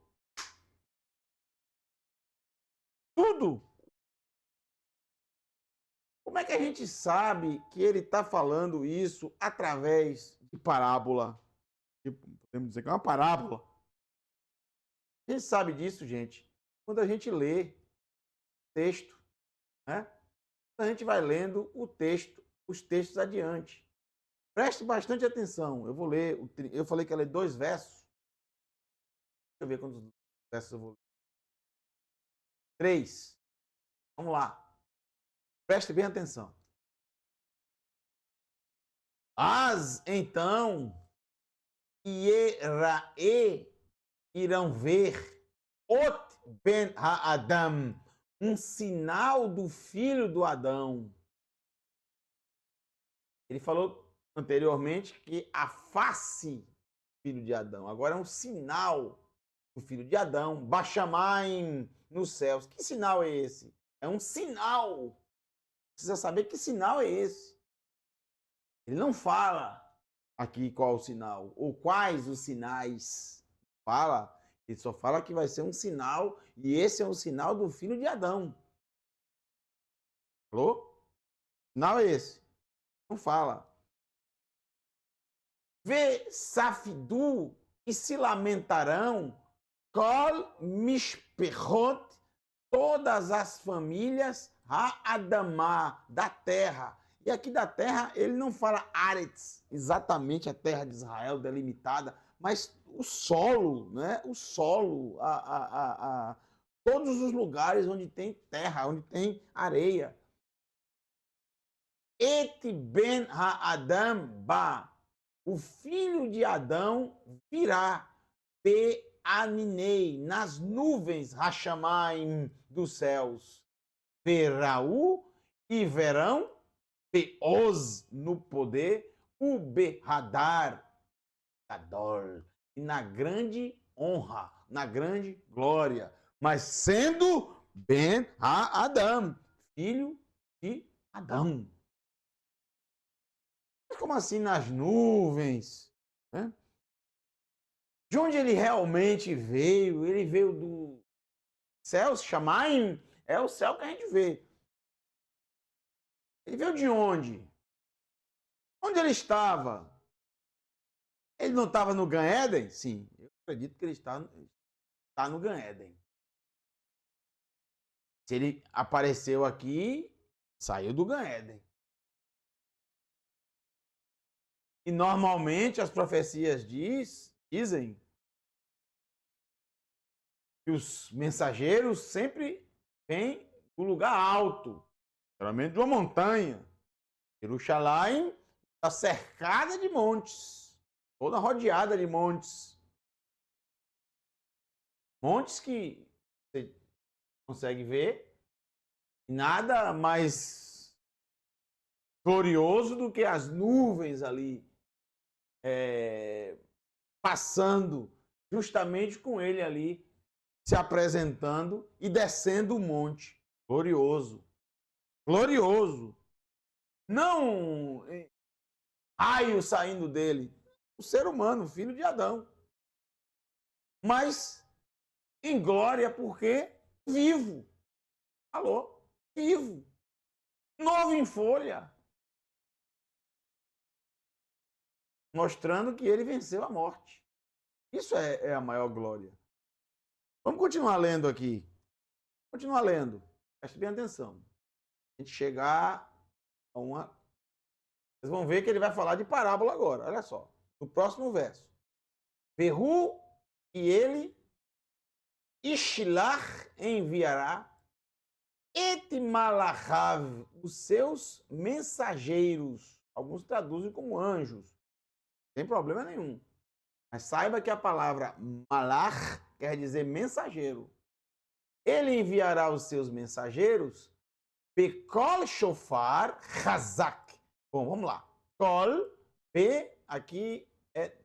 Speaker 1: Tudo. Como é que a gente sabe que ele está falando isso através de parábola? Podemos dizer que é uma parábola. A gente sabe disso, gente, quando a gente lê texto, né? A gente vai lendo o texto, os textos adiante. Preste bastante atenção. Eu vou ler, eu falei que ia ler 2 versos. Deixa eu ver quantos versos eu vou ler. 3. Vamos lá. Preste bem atenção. As, então, Ierae irão ver Ot Ben Adam, um sinal do filho do Adão. Ele falou anteriormente que a face do filho de Adão, agora é um sinal do filho de Adão, Bachamaim nos céus. Que sinal é esse? É um sinal. Precisa saber que sinal é esse. Ele não fala aqui qual o sinal, ou quais os sinais. Fala, ele só fala que vai ser um sinal, e esse é um sinal do filho de Adão. Falou? Sinal é esse. Não fala. Vê Safidu e se lamentarão, Kol Mishpechot, todas as famílias Ha'adamá, da terra. E aqui da terra, ele não fala Aretz, exatamente a terra de Israel delimitada, mas o solo, né? O solo, todos os lugares onde tem terra, onde tem areia. Et ben Ha'adam ba, o filho de Adão virá, Pe-aninei, nas nuvens, Hashamaim, dos céus. Veraú, e verão, Peoz, no poder, o Behadar, Gadol, e na grande honra, na grande glória, mas sendo Ben Adam, filho de Adão. Mas como assim nas nuvens? Né? De onde ele realmente veio? Ele veio do céu, Shamaim, é o céu que a gente vê. Ele veio de onde? Onde ele estava? Ele não estava no Gan Eden? Sim, eu acredito que ele está no Gan Eden. Se ele apareceu aqui, saiu do Gan Eden. E normalmente as profecias dizem que os mensageiros sempre vêm do lugar alto, geralmente de uma montanha. Jerusalém está cercada de montes, toda rodeada de montes. Montes que você consegue ver Nada mais glorioso do que as nuvens ali passando justamente com ele ali se apresentando e descendo o monte. Glorioso. Glorioso. Não raio saindo dele. O ser humano, filho de Adão. Mas em glória porque vivo. Alô? Vivo. Novo em folha. Mostrando que ele venceu a morte. Isso é a maior glória. Vamos continuar lendo aqui. Continuar lendo. Preste bem atenção. A gente chegar a uma... Vocês vão ver que ele vai falar de parábola agora. Olha só. No próximo verso. Verru, e ele, Ishlach enviará, et malachav, os seus mensageiros. Alguns traduzem como anjos. Não tem problema nenhum. Mas saiba que a palavra malach quer dizer mensageiro. Ele enviará os seus mensageiros, bekol shofar chazak. Bom, vamos lá. Kol, P, aqui é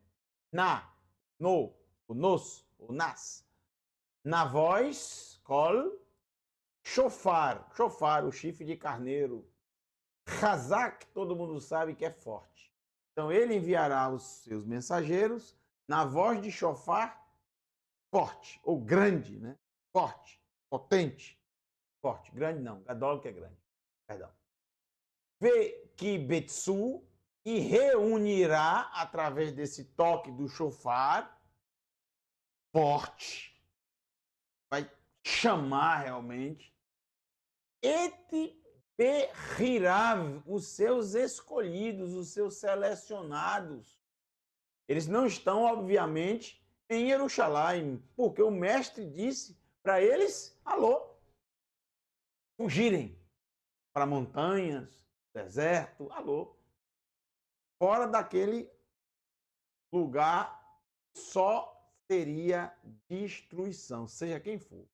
Speaker 1: na, no, o nos, o nas. Na voz, kol, shofar, shofar, o chifre de carneiro. Chazak, todo mundo sabe que é forte. Então ele enviará os seus mensageiros na voz de shofar forte, ou grande, né? Forte, potente, forte. Grande não, gadol que é grande. Perdão. Vekibetsu, e reunirá através desse toque do shofar forte, vai chamar realmente, et berirav, os seus escolhidos, os seus selecionados. Eles não estão, obviamente, em Jerusalém, porque o mestre disse para eles, alô, fugirem para montanhas, deserto, alô, fora daquele lugar só teria destruição, seja quem for.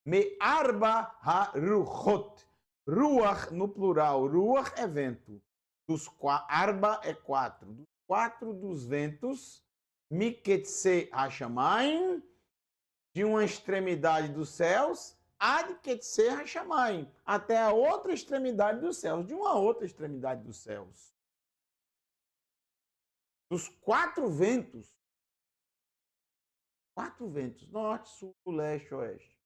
Speaker 1: Me arba ha-ruchot, ruach no plural, ruach é vento, arba é quatro, dos quatro dos ventos, miketse hashamayim, de uma extremidade dos céus, ad ketse hashamayim, até a outra extremidade dos céus, de uma outra extremidade dos céus. Dos quatro ventos, norte, sul, leste, oeste,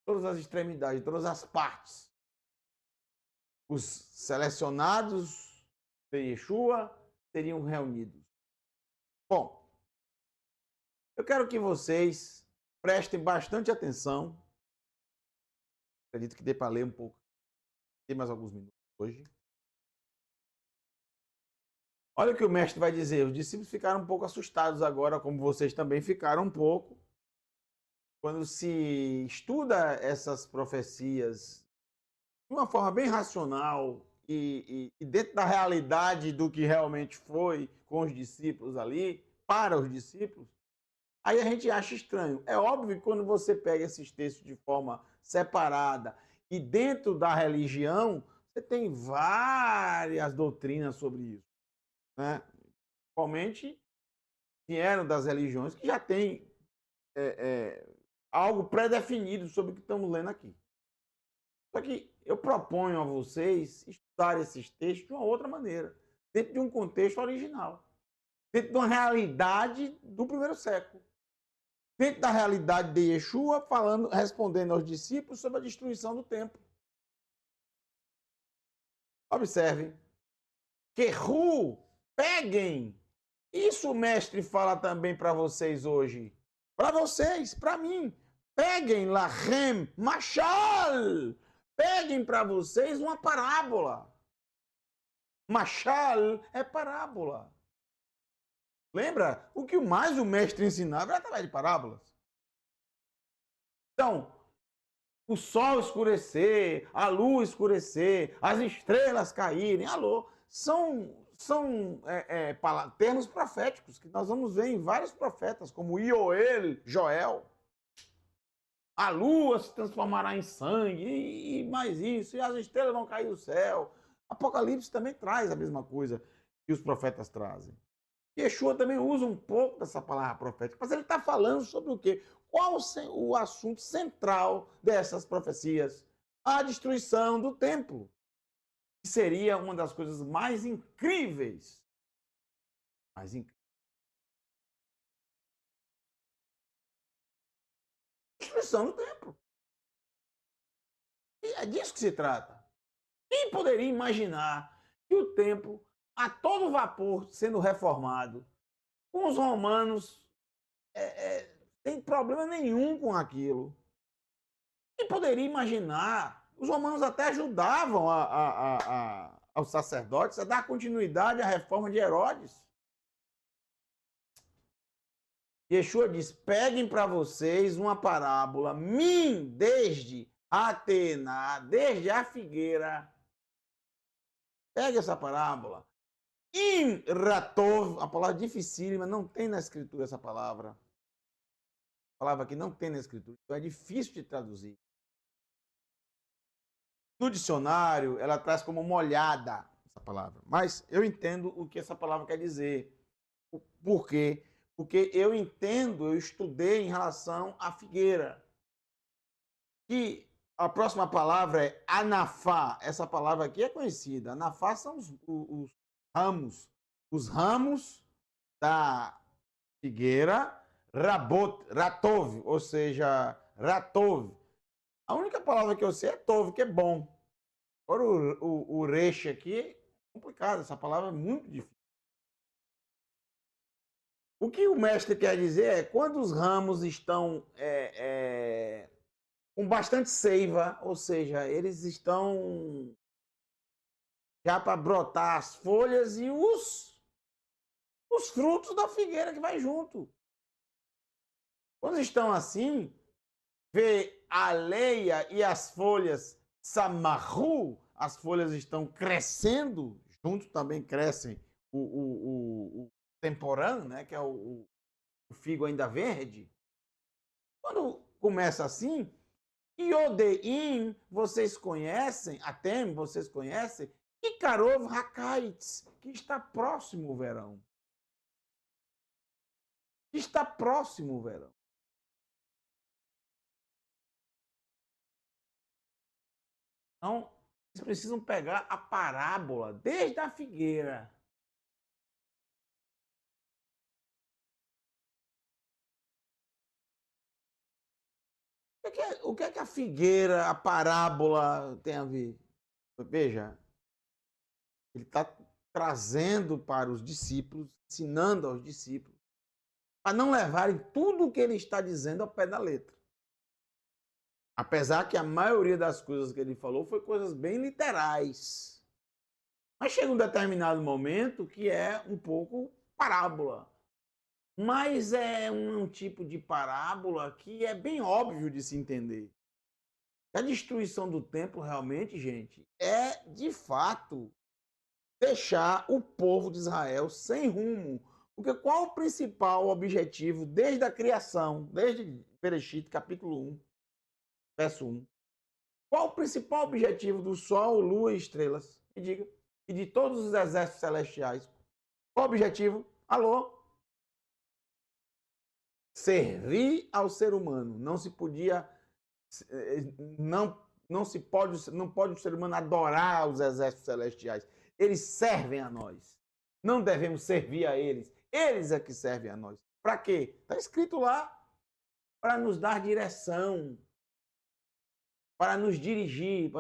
Speaker 1: todas as extremidades, todas as partes. Os selecionados de Yeshua seriam reunidos. Bom, eu quero que vocês prestem bastante atenção. Acredito que dê para ler um pouco. Tem mais alguns minutos hoje. Olha o que o mestre vai dizer. Os discípulos ficaram um pouco assustados agora, como vocês também ficaram um pouco. Quando se estuda essas profecias de uma forma bem racional e dentro da realidade do que realmente foi com os discípulos ali, para os discípulos, aí a gente acha estranho. É óbvio que quando você pega esses textos de forma separada e dentro da religião, você tem várias doutrinas sobre isso, né? Principalmente vieram das religiões que já tem algo pré-definido sobre o que estamos lendo aqui. Só que eu proponho a vocês estudar esses textos de uma outra maneira, dentro de um contexto original, dentro de uma realidade do primeiro século, dentro da realidade de Yeshua, respondendo aos discípulos sobre a destruição do templo. Observem. Querru, peguem. Isso o mestre fala também para vocês hoje. Para vocês, para mim. Peguem lachem machal. Peguem para vocês uma parábola. Machal é parábola. Lembra? O que mais o mestre ensinava era através de parábolas. Então, o sol escurecer, a lua escurecer, as estrelas caírem, alô, são termos proféticos que nós vamos ver em vários profetas, como Joel, a lua se transformará em sangue, e mais isso, e as estrelas vão cair do céu. Apocalipse também traz a mesma coisa que os profetas trazem. Yeshua também usa um pouco dessa palavra profética, mas ele está falando sobre o quê? Qual o assunto central dessas profecias? A destruição do templo, que seria uma das coisas mais incríveis. Mais incríveis. Destruição do templo. E é disso que se trata. Quem poderia imaginar que o templo, a todo vapor, sendo reformado, com os romanos, sem problema nenhum com aquilo? Quem poderia imaginar? Os romanos até ajudavam aos sacerdotes a dar continuidade à reforma de Herodes. Yeshua diz: peguem para vocês uma parábola, desde Atena, desde a figueira. Pegue essa parábola. Ratov, a palavra dificílima, não tem na escritura essa palavra. A palavra que não tem na escritura, então é difícil de traduzir. No dicionário, ela traz como molhada essa palavra. Mas eu entendo o que essa palavra quer dizer. Por quê? Porque eu entendo, eu estudei em relação à figueira. Que a próxima palavra é anafá. Essa palavra aqui é conhecida. Anafá são os ramos. Os ramos da figueira. Rabot, ratov, ou seja, ratov. A única palavra que eu sei é tov, que é bom. Agora o reixe aqui é complicado, essa palavra é muito difícil. O que o mestre quer dizer é quando os ramos estão com bastante seiva, ou seja, eles estão já para brotar as folhas e os frutos da figueira que vai junto. Quando estão assim, vê a leia e as folhas samarru, as folhas estão crescendo, junto também crescem o temporã, né, que é o figo ainda verde. Quando começa assim, Iodeim, vocês conhecem, Atem, vocês conhecem, e Karov Hakaitz, que está próximo o verão. Está próximo o verão. Então, vocês precisam pegar a parábola desde a figueira. O que é que a figueira, a parábola tem a ver? Veja, ele está trazendo para os discípulos, ensinando aos discípulos, para não levarem tudo o que ele está dizendo ao pé da letra. Apesar que a maioria das coisas que ele falou foi coisas bem literais. Mas chega um determinado momento que é um pouco parábola. Mas é um tipo de parábola que é bem óbvio de se entender. A destruição do templo realmente, gente, é de fato deixar o povo de Israel sem rumo. Porque qual o principal objetivo desde a criação, desde Bereshit, capítulo 1, verso 1? Qual o principal objetivo do Sol, Lua e estrelas? Me diga. E de todos os exércitos celestiais? Qual o objetivo? Alô? Servir ao ser humano. Não se podia, não pode o ser humano adorar os exércitos celestiais. Eles servem a nós. Não devemos servir a eles. Eles é que servem a nós. Para quê? Está escrito lá. Para nos dar direção. Para nos dirigir.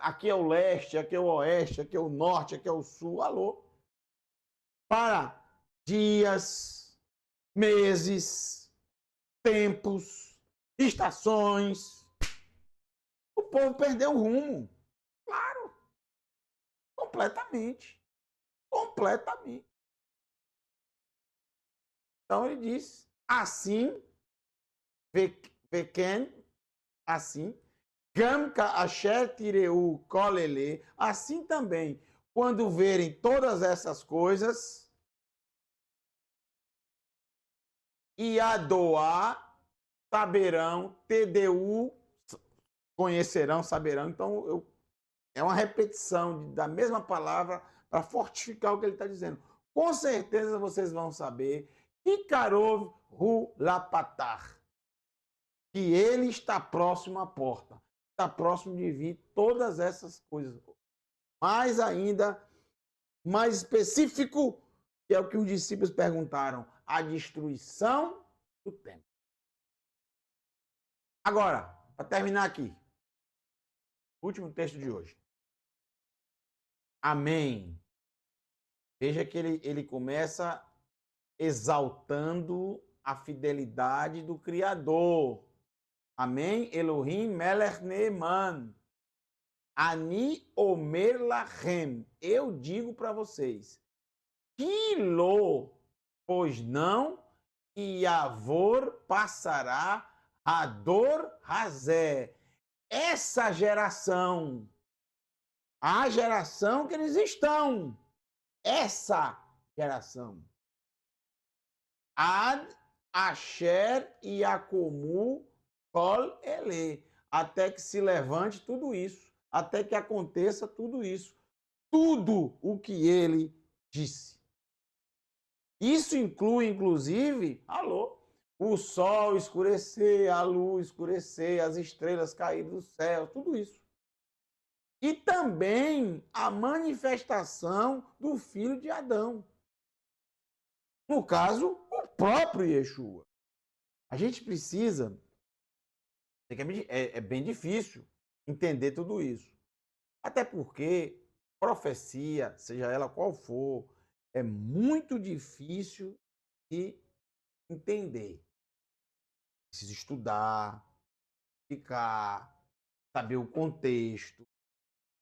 Speaker 1: Aqui é o leste, aqui é o oeste, aqui é o norte, aqui é o sul. Alô? Para dias, meses, tempos, estações. O povo perdeu o rumo. Claro. Completamente. Completamente. Então ele diz, assim, Veken, assim, Gamka Asher Tireu Kolele, assim também, quando verem todas essas coisas, e a doar, saberão, TDU, conhecerão, saberão. Então, é uma repetição da mesma palavra para fortificar o que ele está dizendo. Com certeza vocês vão saber que Karov Hu Lapatar, que ele está próximo à porta, está próximo de vir todas essas coisas. Mais ainda, mais específico, que é o que os discípulos perguntaram, a destruição do templo. Agora, para terminar aqui, último texto de hoje. Amém. Veja que ele começa exaltando a fidelidade do Criador. Amém? Elohim melech neeman. Ani omer lachem. Eu digo para vocês. Kilo, pois não, e Yavor passará a dor razé. Essa geração, a geração que eles estão, essa geração. Ad Asher e Acomu Kol Ele. Até que se levante tudo isso. Até que aconteça tudo isso. Tudo o que ele disse. Isso inclui, inclusive, o sol escurecer, a luz escurecer, as estrelas caírem do céu, tudo isso. E também a manifestação do filho de Adão. No caso, o próprio Yeshua. A gente precisa. É bem difícil entender tudo isso. Até porque profecia, seja ela qual for, é muito difícil de entender. Precisa estudar, ficar, saber o contexto.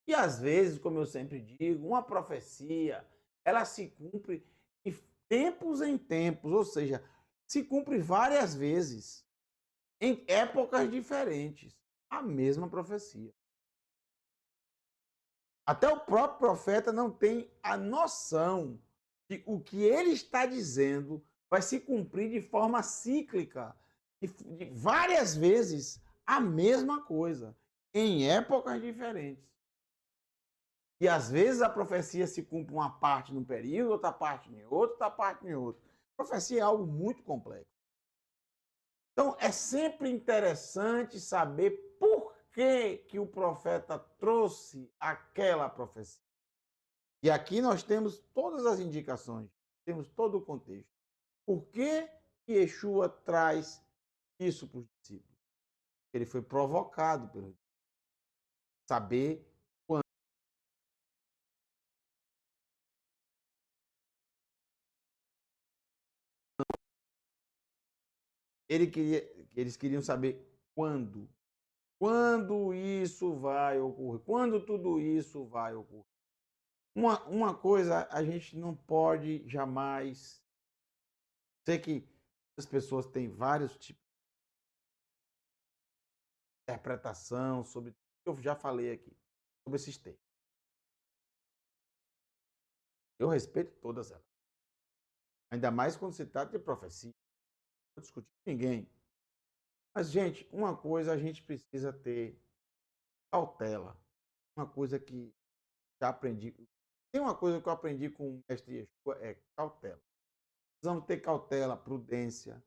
Speaker 1: E às vezes, como eu sempre digo, uma profecia, ela se cumpre de tempos em tempos, ou seja, se cumpre várias vezes, em épocas diferentes, a mesma profecia. Até o próprio profeta não tem a noção de o que ele está dizendo vai se cumprir de forma cíclica, de várias vezes a mesma coisa, em épocas diferentes. E às vezes a profecia se cumpre uma parte num período, outra parte em outro, outra parte em outro. A profecia é algo muito complexo. Então é sempre interessante saber por que o profeta trouxe aquela profecia. E aqui nós temos todas as indicações, temos todo o contexto. Por que Yeshua traz isso para os discípulos? Ele foi provocado pelo saber quando. Eles queriam saber quando. Quando isso vai ocorrer? Quando tudo isso vai ocorrer? Uma coisa a gente não pode jamais. Sei que as pessoas têm vários tipos de interpretação sobre. Eu já falei aqui sobre esses textos. Eu respeito todas elas. Ainda mais quando se trata de profecia. Não vou discutir com ninguém. Mas, gente, uma coisa a gente precisa ter cautela. Uma coisa que já aprendi. Tem uma coisa que eu aprendi com o mestre Yeshua, é cautela. Precisamos ter cautela, prudência,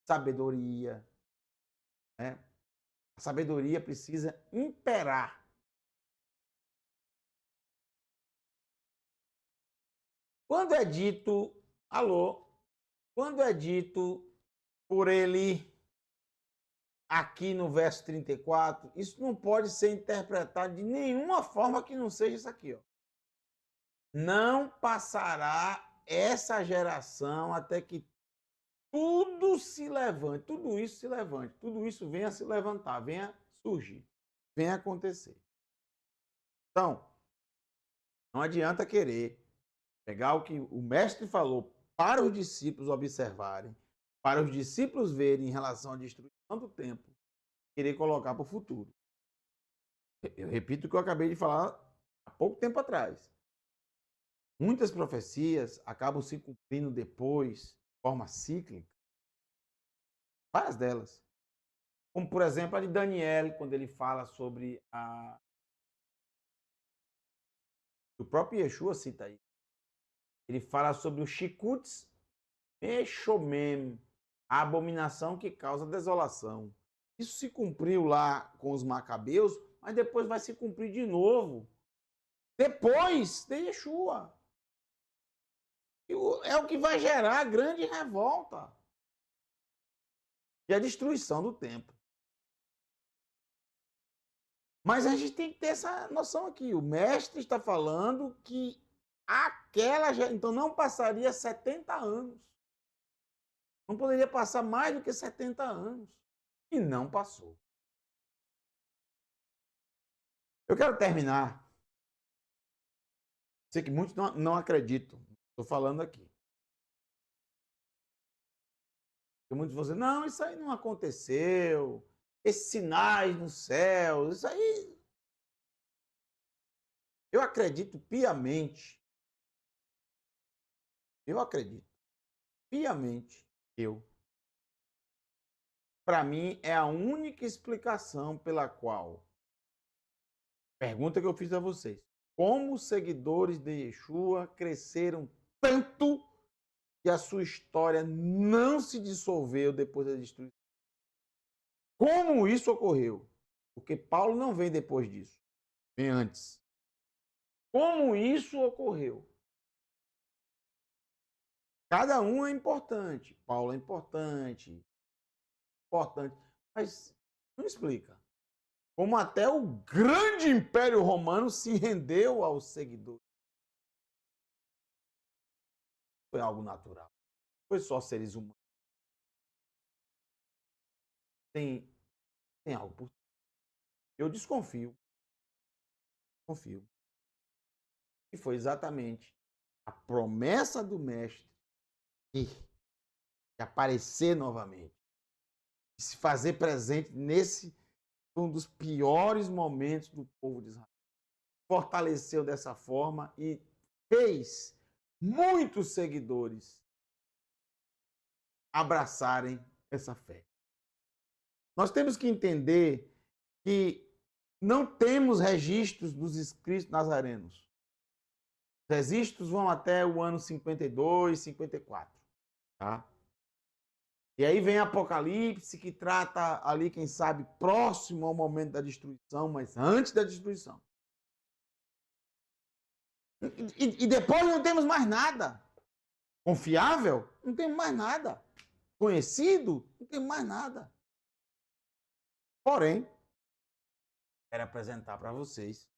Speaker 1: sabedoria. Né? A sabedoria precisa imperar. Quando é dito, quando é dito por ele aqui no verso 34, isso não pode ser interpretado de nenhuma forma que não seja isso aqui. Ó. Não passará essa geração até que tudo se levante, tudo isso se levante, tudo isso venha se levantar, venha surgir, venha acontecer. Então, não adianta querer pegar o que o mestre falou para os discípulos observarem, para os discípulos verem em relação à destruição do templo, querer colocar para o futuro. Eu repito o que eu acabei de falar há pouco tempo atrás. Muitas profecias acabam se cumprindo depois, de forma cíclica. Várias delas. Como, por exemplo, a de Daniel, quando ele fala sobre a... O próprio Yeshua cita aí. Ele fala sobre o Shikuts Meshomem, a abominação que causa desolação. Isso se cumpriu lá com os macabeus, mas depois vai se cumprir de novo. Depois de Yeshua. É o que vai gerar a grande revolta e a destruição do templo. Mas a gente tem que ter essa noção aqui. O mestre está falando que aquela... Então não passaria 70 anos. Não poderia passar mais do que 70 anos. E não passou. Eu quero terminar. Sei que muitos não acreditam. Estou falando aqui. Porque muitos vão dizer, não, isso aí não aconteceu. Esses sinais no céu, isso aí... Eu acredito piamente. Eu acredito piamente. Para mim, é a única explicação pela qual... Pergunta que eu fiz a vocês. Como os seguidores de Yeshua cresceram tanto que a sua história não se dissolveu depois da destruição? Como isso ocorreu? Porque Paulo não vem depois disso. Vem antes. Como isso ocorreu? Cada um é importante. Paulo é importante. Mas não explica. Como até o grande Império Romano se rendeu aos seguidores. Foi algo natural. Foi só seres humanos. Tem algo por... Eu desconfio. Confio. E foi exatamente a promessa do mestre de aparecer novamente. De se fazer presente nesse um dos piores momentos do povo de Israel. Fortaleceu dessa forma e fez muitos seguidores abraçarem essa fé. Nós temos que entender que não temos registros dos escritos nazarenos. Os registros vão até o ano 52, 54. Tá? E aí vem Apocalipse, que trata ali, quem sabe, próximo ao momento da destruição, mas antes da destruição. E depois não temos mais nada. Confiável? Não temos mais nada. Conhecido? Não temos mais nada. Porém, quero apresentar para vocês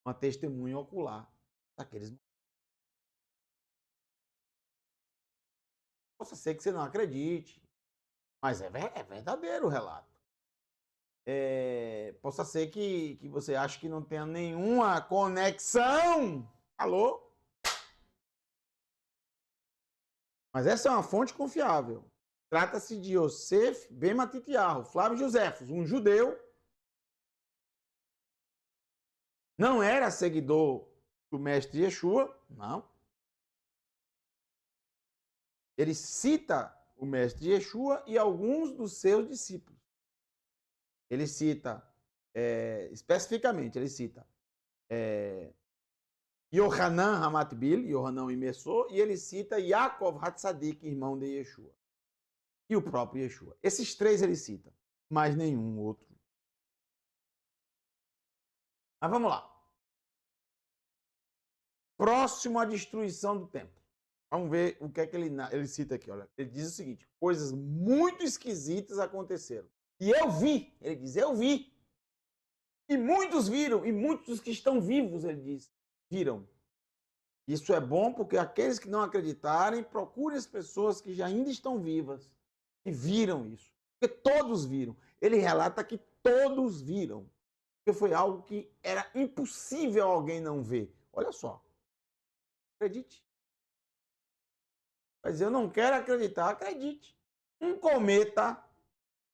Speaker 1: uma testemunha ocular daqueles momentos. Possa ser que você não acredite, mas é verdadeiro o relato. Possa ser que você ache que não tenha nenhuma conexão. Alô? Mas essa é uma fonte confiável. Trata-se de Yosef Ben Matitiyahu, Flávio Josefos, um judeu. Não era seguidor do mestre Yeshua, não. Ele cita o mestre Yeshua e alguns dos seus discípulos. Ele cita, especificamente, ele cita Yohanan Hamatbil, Yohanan Imessor, e ele cita Yaakov Hatzadik, irmão de Yeshua. E o próprio Yeshua. Esses três ele cita, mas nenhum outro. Mas vamos lá. Próximo à destruição do templo. Vamos ver o que é que ele cita aqui. Olha. Ele diz o seguinte: coisas muito esquisitas aconteceram. E eu vi, ele diz, eu vi. E muitos viram, e muitos que estão vivos, ele diz, viram. Isso é bom porque aqueles que não acreditarem, procurem as pessoas que já ainda estão vivas e viram isso. Porque todos viram. Ele relata que todos viram. Porque foi algo que era impossível alguém não ver. Olha só. Acredite. Mas eu não quero acreditar. Acredite. Um cometa,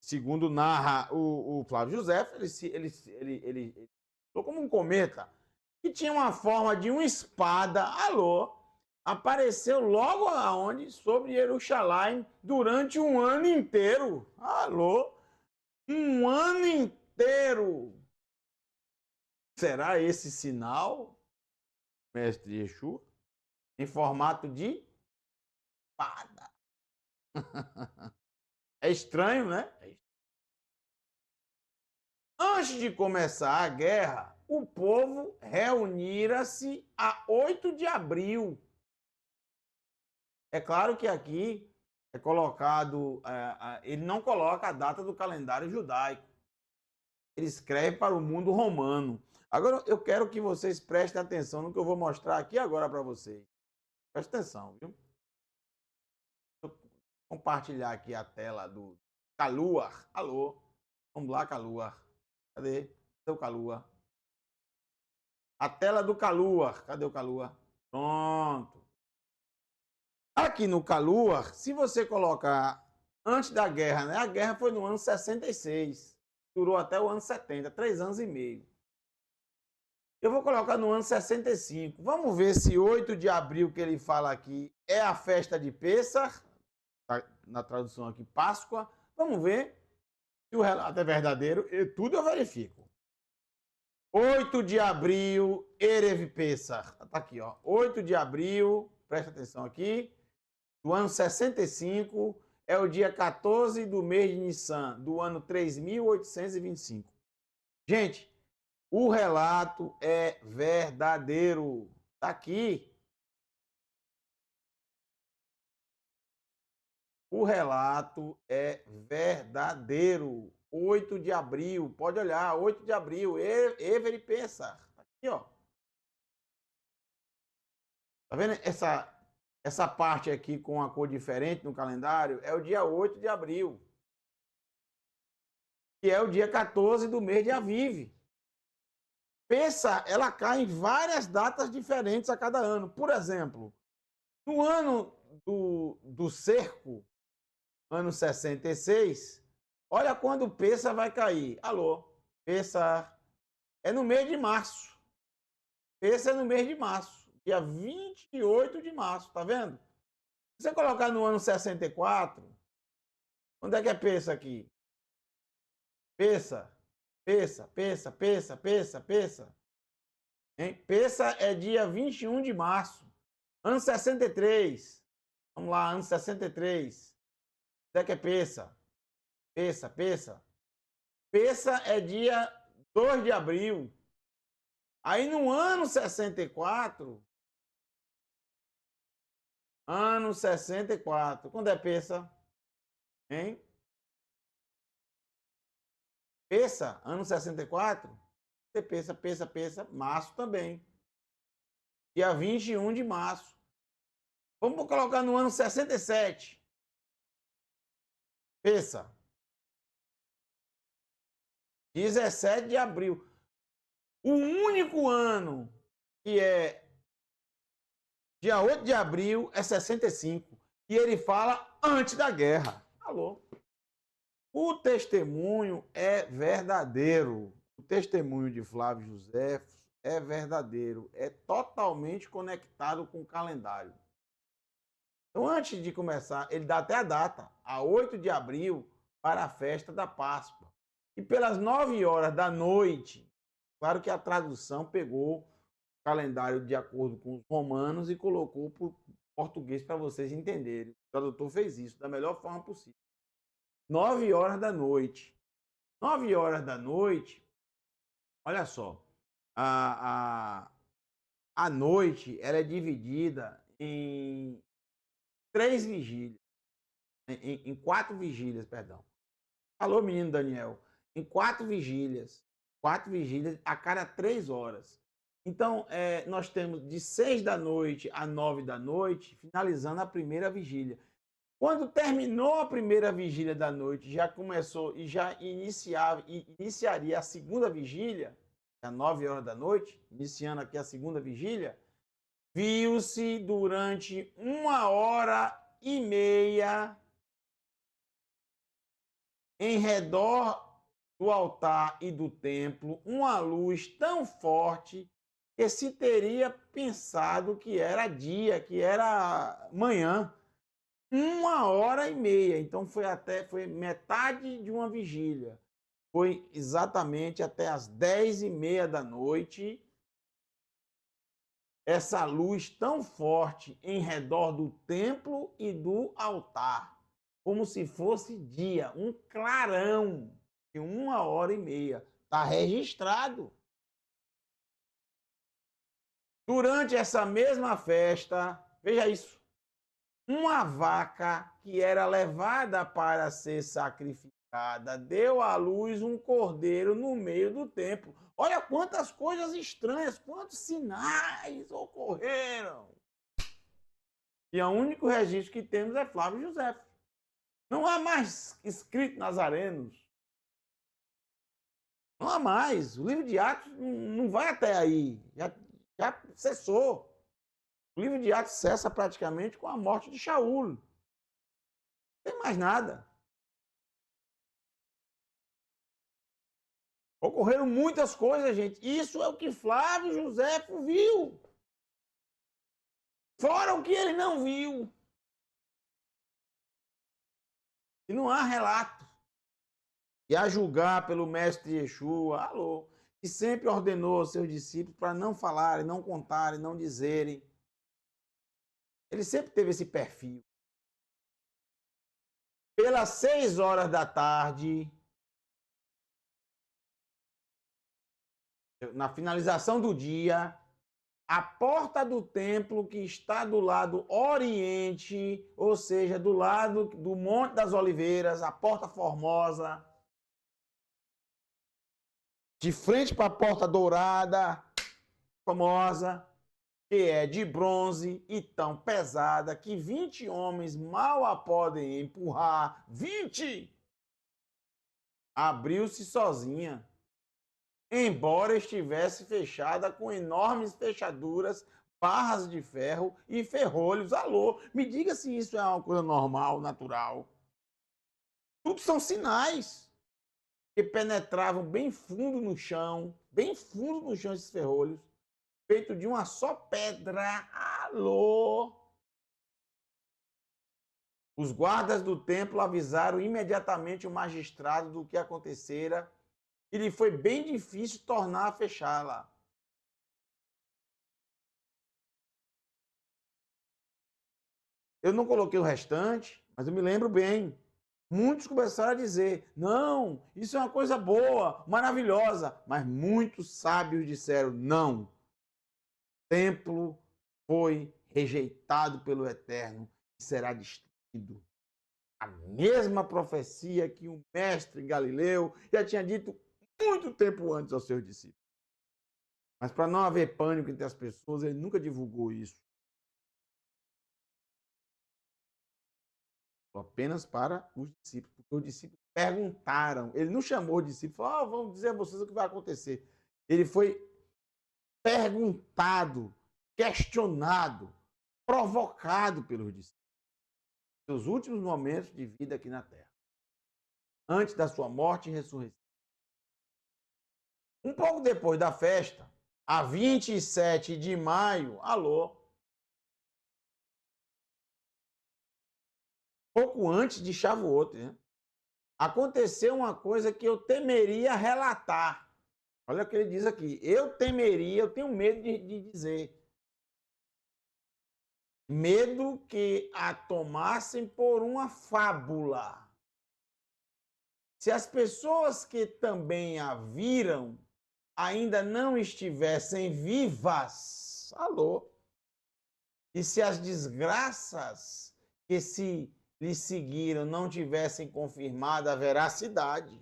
Speaker 1: segundo narra o Flávio José, ele como um cometa que tinha uma forma de uma espada, apareceu logo aonde? Sobre Jerusalém durante um ano inteiro. um ano inteiro. Será esse sinal, mestre Yeshua, em formato de espada? É estranho, né? Antes de começar a guerra, o povo reunira-se a 8 de abril. É claro que aqui é colocado, ele não coloca a data do calendário judaico. Ele escreve para o mundo romano. Agora eu quero que vocês prestem atenção no que eu vou mostrar aqui agora para vocês. Presta atenção, viu? Vou compartilhar aqui a tela do Caluar. Alô? Vamos lá, Caluar. Cadê? Cadê o Caluar? A tela do Caluar. Cadê o Caluar? Pronto. Aqui no Caluar, se você colocar antes da guerra, né? A guerra foi no ano 66. Durou até o ano 70, 3 anos e meio. Eu vou colocar no ano 65. Vamos ver se 8 de abril que ele fala aqui é a festa de Pêssar, na tradução aqui, Páscoa. Vamos ver se o relato é verdadeiro. E tudo eu verifico. 8 de abril, Erev Pêssar. Tá aqui, ó. 8 de abril, presta atenção aqui, do ano 65, é o dia 14 do mês de Nissan, do ano 3825. Gente, o relato é verdadeiro. Tá aqui. O relato é verdadeiro. 8 de abril, pode olhar, 8 de abril, Everi Pêssar. Tá aqui, ó. Tá vendo essa parte aqui com a cor diferente no calendário? É o dia 8 de abril, que é o dia 14 do mês de Aviv. Pêssar, ela cai em várias datas diferentes a cada ano. Por exemplo, no ano do cerco, ano 66, olha quando o Pêssar vai cair. Alô, Pêssar é no mês de março. Pêssar é no mês de março, dia 28 de março, tá vendo? Se você colocar no ano 64, onde é que é Pêssar aqui? Pêssar, Pêssar, Pêssar, Pêssar, Pêssar, Pêssar. Pêssar é dia 21 de março. Ano 63. Vamos lá, ano 63. Onde é que é Pêssar? Pêssar, Pêssar. Pêssar é dia 2 de abril. Aí no ano 64, quando é Pêssar? Hein? Pêssar, ano 64? Você Pêssar, março também. Dia 21 de março. Vamos colocar no ano 67. Pêssar. 17 de abril. O único ano que é dia 8 de abril é 65. E ele fala antes da guerra. Alô? O testemunho é verdadeiro. O testemunho de Flávio José é verdadeiro. É totalmente conectado com o calendário. Então, antes de começar, ele dá até a data, a 8 de abril, para a festa da Páscoa. E pelas 9 horas da noite, claro que a tradução pegou o calendário de acordo com os romanos e colocou para o português para vocês entenderem. O tradutor fez isso da melhor forma possível. 9 horas da noite. 9 horas da noite, olha só, a noite ela é dividida em 3 vigílias, em 4 vigílias, perdão. Alô, menino Daniel. Em 4 vigílias a cada 3 horas. Então, nós temos de 6 da noite a 9 da noite, finalizando a primeira vigília. Quando terminou a primeira vigília da noite, já começou e já iniciaria a segunda vigília, às 9 horas da noite, iniciando aqui a segunda vigília, viu-se durante 1h30 em redor do altar e do templo uma luz tão forte que se teria pensado que era dia, que era manhã. 1h30. Então foi metade de uma vigília. foi exatamente até as 10h30 da noite, essa luz tão forte em redor do templo e do altar, como se fosse dia, um clarão de 1h30. Está registrado. Durante essa mesma festa, veja isso, uma vaca que era levada para ser sacrificada deu à luz um cordeiro no meio do templo. Olha quantas coisas estranhas, quantos sinais ocorreram. E o único registro que temos é Flávio José. Não há mais escrito nazarenos. Não há mais. O livro de Atos não vai até aí. Já cessou. O livro de Atos cessa praticamente com a morte de Shaul. Não tem mais nada. Ocorreram muitas coisas, gente. Isso é o que Flávio Josefo viu. Fora o que ele não viu. E não há relato. E a julgar pelo mestre Yeshua, que sempre ordenou aos seus discípulos para não falarem, não contarem, não dizerem. Ele sempre teve esse perfil. Pelas 6h da tarde, na finalização do dia, a porta do templo que está do lado oriente, ou seja, do lado do Monte das Oliveiras, a porta formosa, de frente para a porta dourada, famosa, que é de bronze e tão pesada que 20 homens mal a podem empurrar. 20! Abriu-se sozinha, embora estivesse fechada com enormes fechaduras, barras de ferro e ferrolhos. Me diga se isso é uma coisa normal, natural. Tudo são sinais que penetravam bem fundo no chão esses ferrolhos, feito de uma só pedra. Os guardas do templo avisaram imediatamente o magistrado do que acontecera e lhe foi bem difícil tornar a fechá-la. Eu não coloquei o restante, mas eu me lembro bem. Muitos começaram a dizer, não, isso é uma coisa boa, maravilhosa. Mas muitos sábios disseram, não. O templo foi rejeitado pelo Eterno e será destruído. A mesma profecia que o mestre Galileu já tinha dito muito tempo antes aos seus discípulos. Mas para não haver pânico entre as pessoas, ele nunca divulgou isso. Apenas para os discípulos, porque os discípulos perguntaram. Ele não chamou os discípulos, falou, vamos dizer a vocês o que vai acontecer. Ele foi perguntado, questionado, provocado pelos discípulos. Seus últimos momentos de vida aqui na Terra. Antes da sua morte e ressurreição. Um pouco depois da festa, a 27 de maio, pouco antes de Shavuot, né? Aconteceu uma coisa que eu temeria relatar. Olha o que ele diz aqui. Eu tenho medo de dizer. Medo que a tomassem por uma fábula. Se as pessoas que também a viram ainda não estivessem vivas, e se as desgraças que se lhe seguiram não tivessem confirmado a veracidade.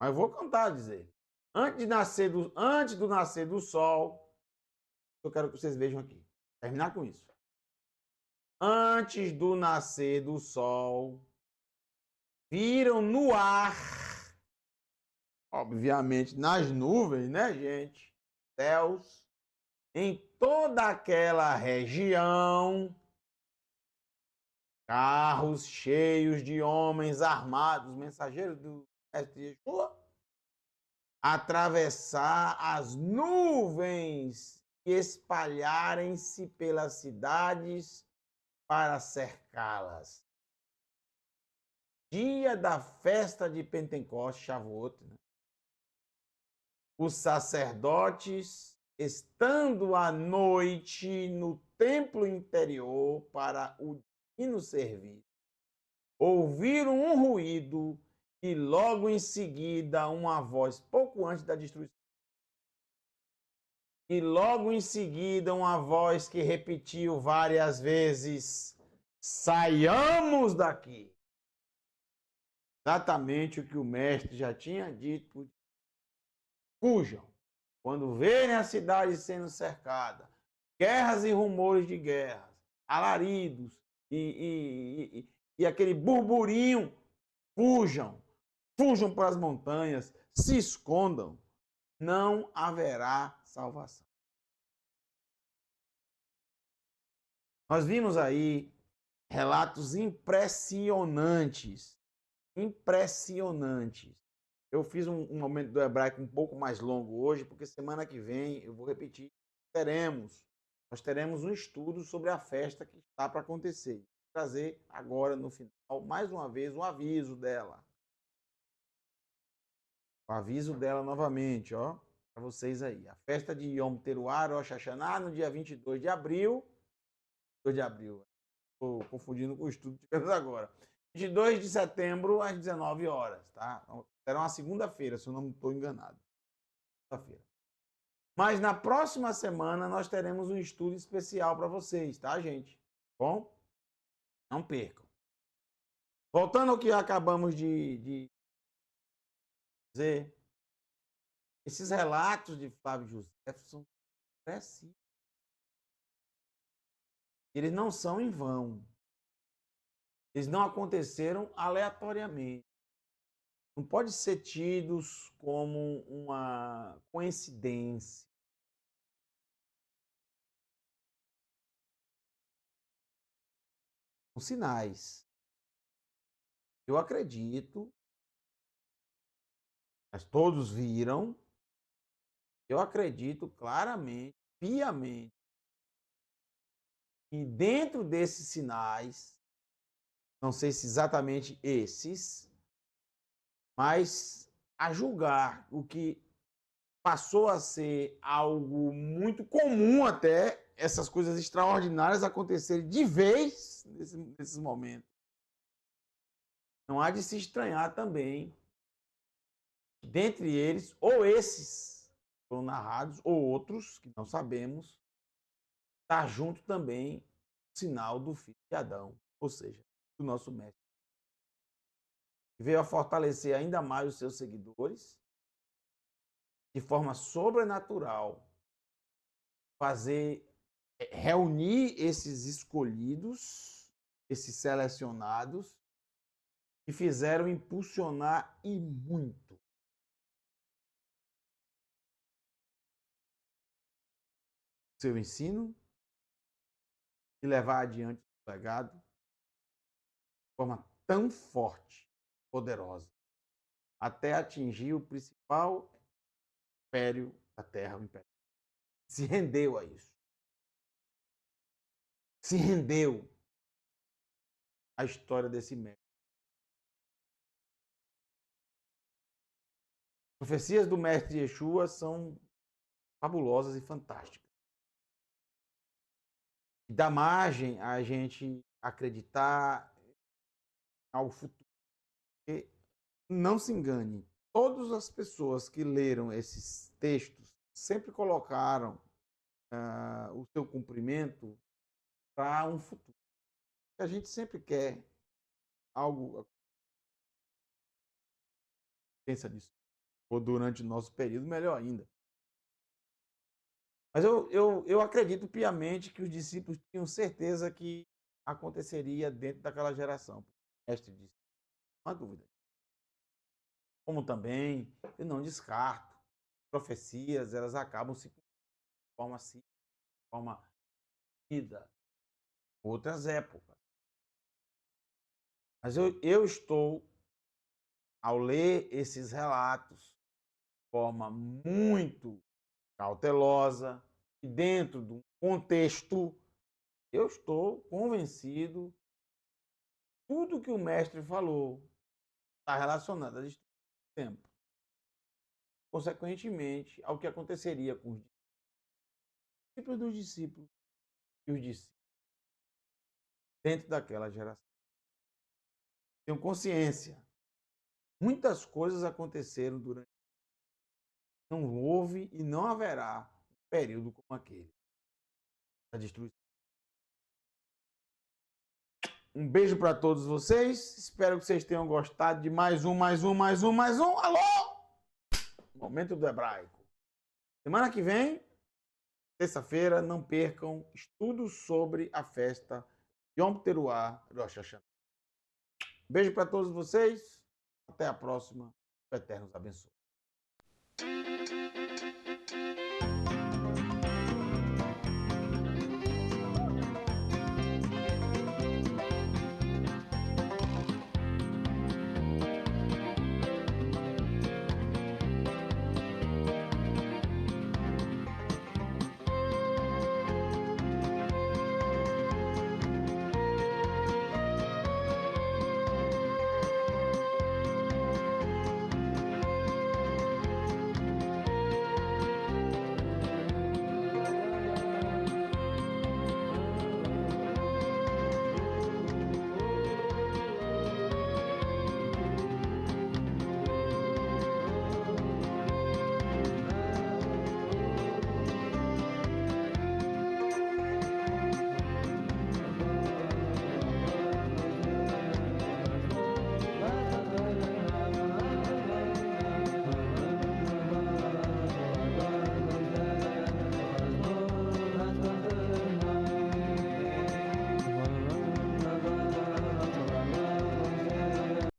Speaker 1: Mas vou cantar, dizer. Antes do nascer do sol, eu quero que vocês vejam aqui. Terminar com isso. Antes do nascer do sol, viram no ar, obviamente nas nuvens, né, gente? Céus, em toda aquela região, carros cheios de homens armados, mensageiros do mestre Yeshua, atravessar as nuvens e espalharem-se pelas cidades para cercá-las. dia da festa de Pentecostes, Shavuot, né? Os sacerdotes, estando à noite no templo interior para o divino serviço, ouviram um ruído e logo em seguida uma voz, pouco antes da destruição, e logo em seguida uma voz que repetiu várias vezes: saiamos daqui. Exatamente o que o mestre já tinha dito. Fujam. Quando verem a cidade sendo cercada, guerras e rumores de guerras, alaridos e aquele burburinho, fujam. Fujam para as montanhas, se escondam. Não haverá salvação. Nós vimos aí relatos impressionantes. Impressionantes. Eu fiz um momento do hebraico um pouco mais longo hoje, porque semana que vem, eu vou repetir, nós teremos um estudo sobre a festa que está para acontecer. Vou trazer agora no final, mais uma vez, um aviso dela. O aviso dela novamente, ó, para vocês aí. A festa de Yom Teruah, Rosh Hashanah, no dia 22 de abril. 22 de abril, estou confundindo com o estudo que tivemos agora. 22 de setembro, às 19 horas, tá? Será uma segunda-feira, se eu não estou enganado. Segunda-feira. Mas na próxima semana nós teremos um estudo especial para vocês, tá, gente? Bom? Não percam. Voltando ao que acabamos de dizer, esses relatos de Flávio José são precisos. Eles não são em vão. Eles não aconteceram aleatoriamente. Não pode ser tidos como uma coincidência. São sinais. Eu acredito, mas todos viram, eu acredito claramente, piamente, que dentro desses sinais, não sei se exatamente esses, mas a julgar o que passou a ser algo muito comum até, essas coisas extraordinárias acontecerem de vez nesses momentos. Não há de se estranhar também, dentre eles, ou esses foram narrados, ou outros, que não sabemos, está junto também o sinal do filho de Adão, ou seja, do nosso mestre. Veio a fortalecer ainda mais os seus seguidores, de forma sobrenatural, reunir esses escolhidos, esses selecionados, que fizeram impulsionar e muito seu ensino e levar adiante o legado de forma tão forte, poderosa, até atingir o principal império da Terra, o Império. Se rendeu a isso. Se rendeu à história desse mestre. As profecias do mestre Yeshua são fabulosas e fantásticas. E dá margem a gente acreditar ao futuro. Porque, não se engane, todas as pessoas que leram esses textos sempre colocaram o seu cumprimento para um futuro. A gente sempre quer algo, pensa nisso, ou durante o nosso período, melhor ainda. Mas eu acredito piamente que os discípulos tinham certeza que aconteceria dentro daquela geração. O mestre disse, não há dúvida. Como também, eu não descarto, profecias, elas acabam se de forma assim, de forma vida, outras épocas. Mas eu estou, ao ler esses relatos, de forma muito cautelosa, e dentro de um contexto, eu estou convencido tudo que o mestre falou está relacionada à destruição do templo. Consequentemente, ao que aconteceria com os discípulos dos discípulos e os discípulos dentro daquela geração. Tenham consciência. Muitas coisas aconteceram durante. Não houve e não haverá um período como aquele da destruição. Um beijo para todos vocês. Espero que vocês tenham gostado de mais um. Alô! Momento do hebraico. Semana que vem, terça-feira, não percam estudos sobre a festa Yom Teruah Rosh Hashanah. Beijo para todos vocês. Até a próxima. O Eterno os abençoe.